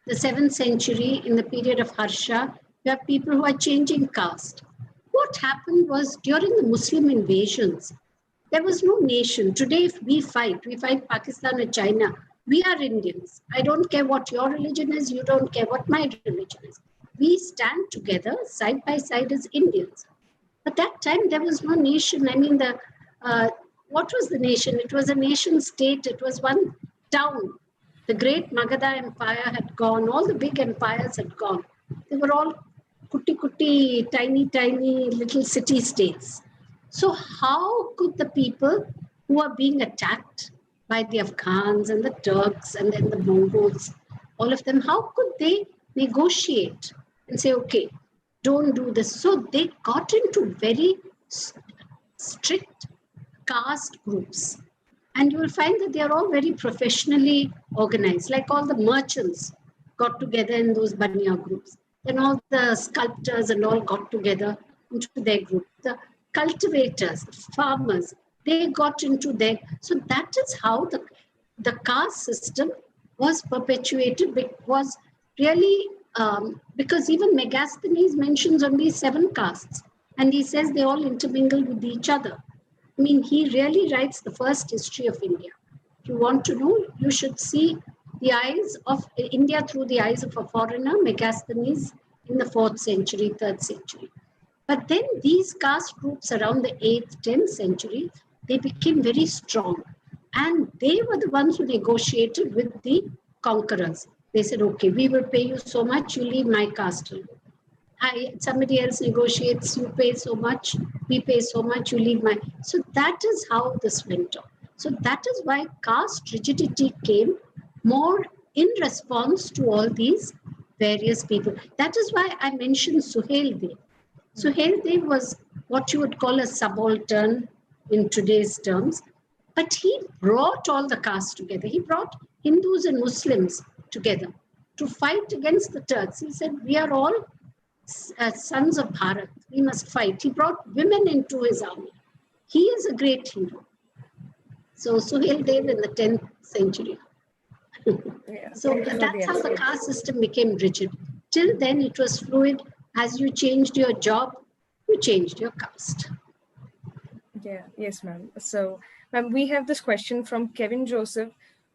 The 7th century, in the period of Harsha, you have people who are changing caste. What happened was during the Muslim invasions, there was no nation. Today, if we fight Pakistan or China, we are Indians. I don't care what your religion is, you don't care what my religion is. We stand together side by side as Indians. But that time, there was no nation. I mean, what was the nation? It was a nation state. It was one town. The great Magadha Empire had gone. All the big empires had gone. They were all kuti, tiny little city states. So how could the people who are being attacked by the Afghans and the Turks and then the Mongols, all of them, how could they negotiate and say, okay, don't do this? So they got into very strict caste groups. And you will find that they are all very professionally organized, like all the merchants got together in those Banya groups. Then all the sculptors and all got together into their group. The cultivators, the farmers, they got into their... So that is how the caste system was perpetuated, was really... because even Megasthenes mentions only 7 castes. And he says they all intermingle with each other. I mean, he really writes the first history of India. If you want to know, you should see the eyes of India through the eyes of a foreigner, Megasthenes, in the 4th century, 3rd century. But then these caste groups around the 8th, 10th century, they became very strong. And they were the ones who negotiated with the conquerors. They said, okay, we will pay you so much, you leave my caste alone. Somebody else negotiates, you pay so much, we pay so much, you leave my. So that is how this went on. So that is why caste rigidity came more in response to all these various people. That is why I mentioned Suhail Dev. Suhail Dev was what you would call a subaltern in today's terms, but he brought all the castes together. He brought Hindus and Muslims together to fight against the Turks. He said, we are all sons of Bharat. We must fight. He brought women into his army. He is a great hero. So Suhail Dev in the 10th century. Yeah, So that's how the caste system became rigid. Till then, it was fluid. As you changed your job, you changed your caste. Yeah, yes, ma'am. So, ma'am, we have this question from Kevin Joseph,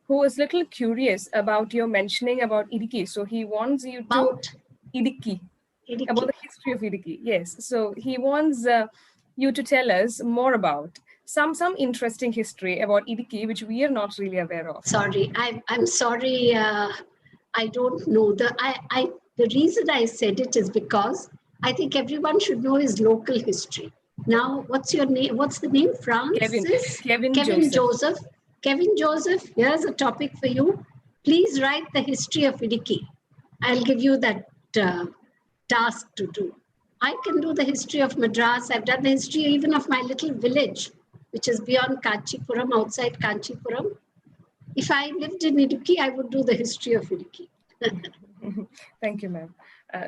who was a little curious about your mentioning about Idiki. So he wants you to Idiki. About the history of Idiki. Yes. So he wants you to tell us more about some interesting history about Idiki, which we are not really aware of. Sorry, I'm sorry. I don't know. The reason I said it is because I think everyone should know his local history. Now, what's your name? What's the name? Kevin Joseph. Kevin Joseph, here's a topic for you. Please write the history of Idiki. I'll give you that task to do. I can do the history of Madras. I've done the history even of my little village, which is beyond Kanchipuram, outside Kanchipuram. If I lived in Idukki, I would do the history of Idukki. Thank you, ma'am.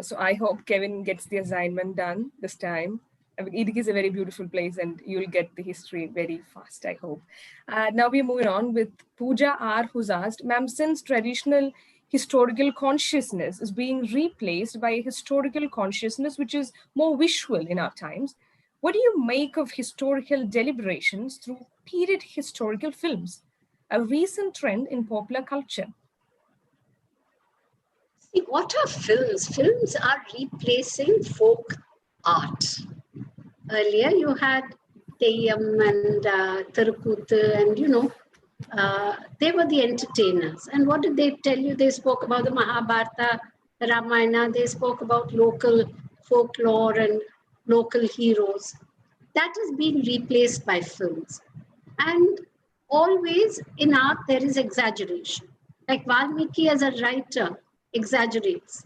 So I hope Kevin gets the assignment done this time. I mean, Idukki is a very beautiful place and you'll get the history very fast, I hope. Now we're moving on with Pooja R, who's asked, ma'am, since traditional historical consciousness is being replaced by a historical consciousness which is more visual in our times, what do you make of historical deliberations through period historical films, a recent trend in popular culture? See, what are films? Films are replacing folk art. Earlier, you had Teyyam and Chitraputa, and they were the entertainers. And what did they tell you? They spoke about the Mahabharata, the Ramayana. They spoke about local folklore and local heroes. That has been replaced by films. And always in art, there is exaggeration. Like Valmiki as a writer exaggerates.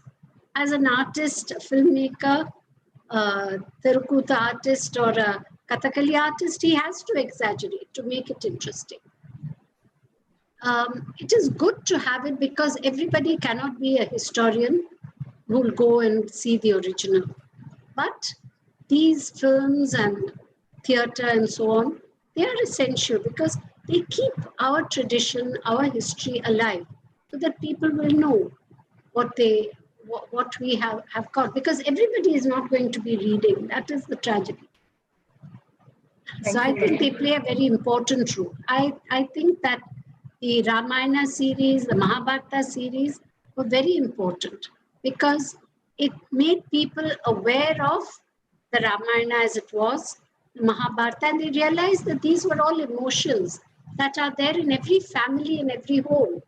As an artist, a filmmaker, Thirukuta artist or a Kathakali artist, he has to exaggerate to make it interesting. It is good to have it because everybody cannot be a historian who will go and see the original. But these films and theatre and so on, they are essential because they keep our tradition, our history alive so that people will know what we have got, because everybody is not going to be reading. That is the tragedy. So I think they play a very important role. I think that the Ramayana series, the Mahabharata series were very important because it made people aware of the Ramayana as it was, the Mahabharata, and they realized that these were all emotions that are there in every family and every home.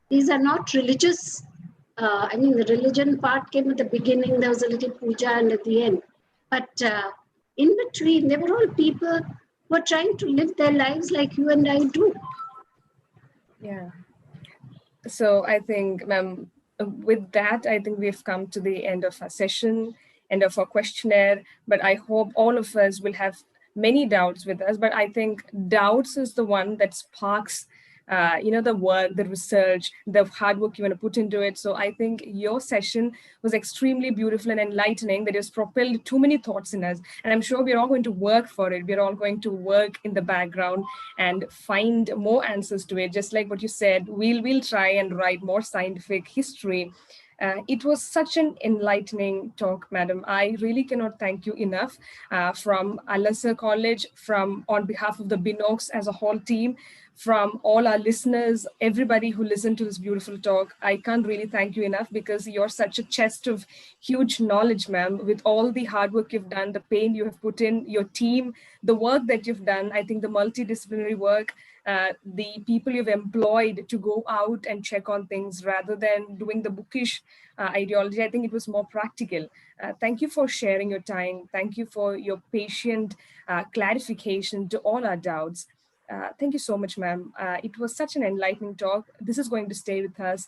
These are not religious. The religion part came at the beginning. There was a little puja and at the end. But in between, they were all people who were trying to live their lives like you and I do. Yeah. So I think, ma'am, with that, I think we've come to the end of our session, end of our questionnaire. But I hope all of us will have many doubts with us. But I think doubts is the one that sparks the work, the research, the hard work you want to put into it. So I think your session was extremely beautiful and enlightening. That has propelled too many thoughts in us. And I'm sure we're all going to work for it. We're all going to work in the background and find more answers to it. Just like what you said, we'll try and write more scientific history. It was such an enlightening talk, madam. I really cannot thank you enough from Al Azhar College, on behalf of the BINOCS as a whole team, from all our listeners, everybody who listened to this beautiful talk. I can't really thank you enough because you're such a chest of huge knowledge, ma'am, with all the hard work you've done, the pain you have put in, your team, the work that you've done, I think the multidisciplinary work, the people you've employed to go out and check on things rather than doing the bookish ideology. I think it was more practical. Thank you for sharing your time. Thank you for your patient clarification to all our doubts. Thank you so much, ma'am. It was such an enlightening talk. This is going to stay with us.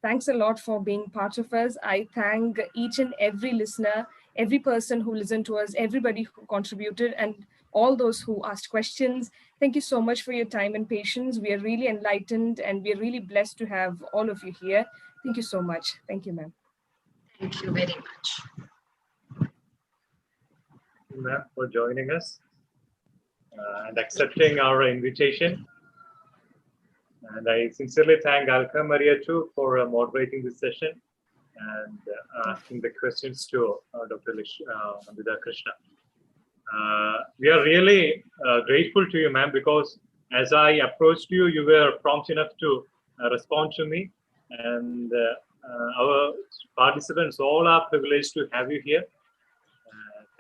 Thanks a lot for being part of us. I thank each and every listener, every person who listened to us, everybody who contributed, and all those who asked questions. Thank you so much for your time and patience. We are really enlightened and we are really blessed to have all of you here. Thank you so much. Thank you, ma'am. Thank you very much. Thank you, ma'am, for joining us and accepting our invitation. And I sincerely thank Alka Maria too for moderating this session and asking the questions to Dr. Nanditha Krishna. We are really grateful to you, ma'am, because as I approached you, you were prompt enough to respond to me. And our participants all are privileged to have you here.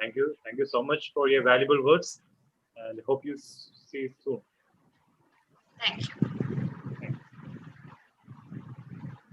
Thank you. Thank you so much for your valuable words. And hope you see you soon. Thank you.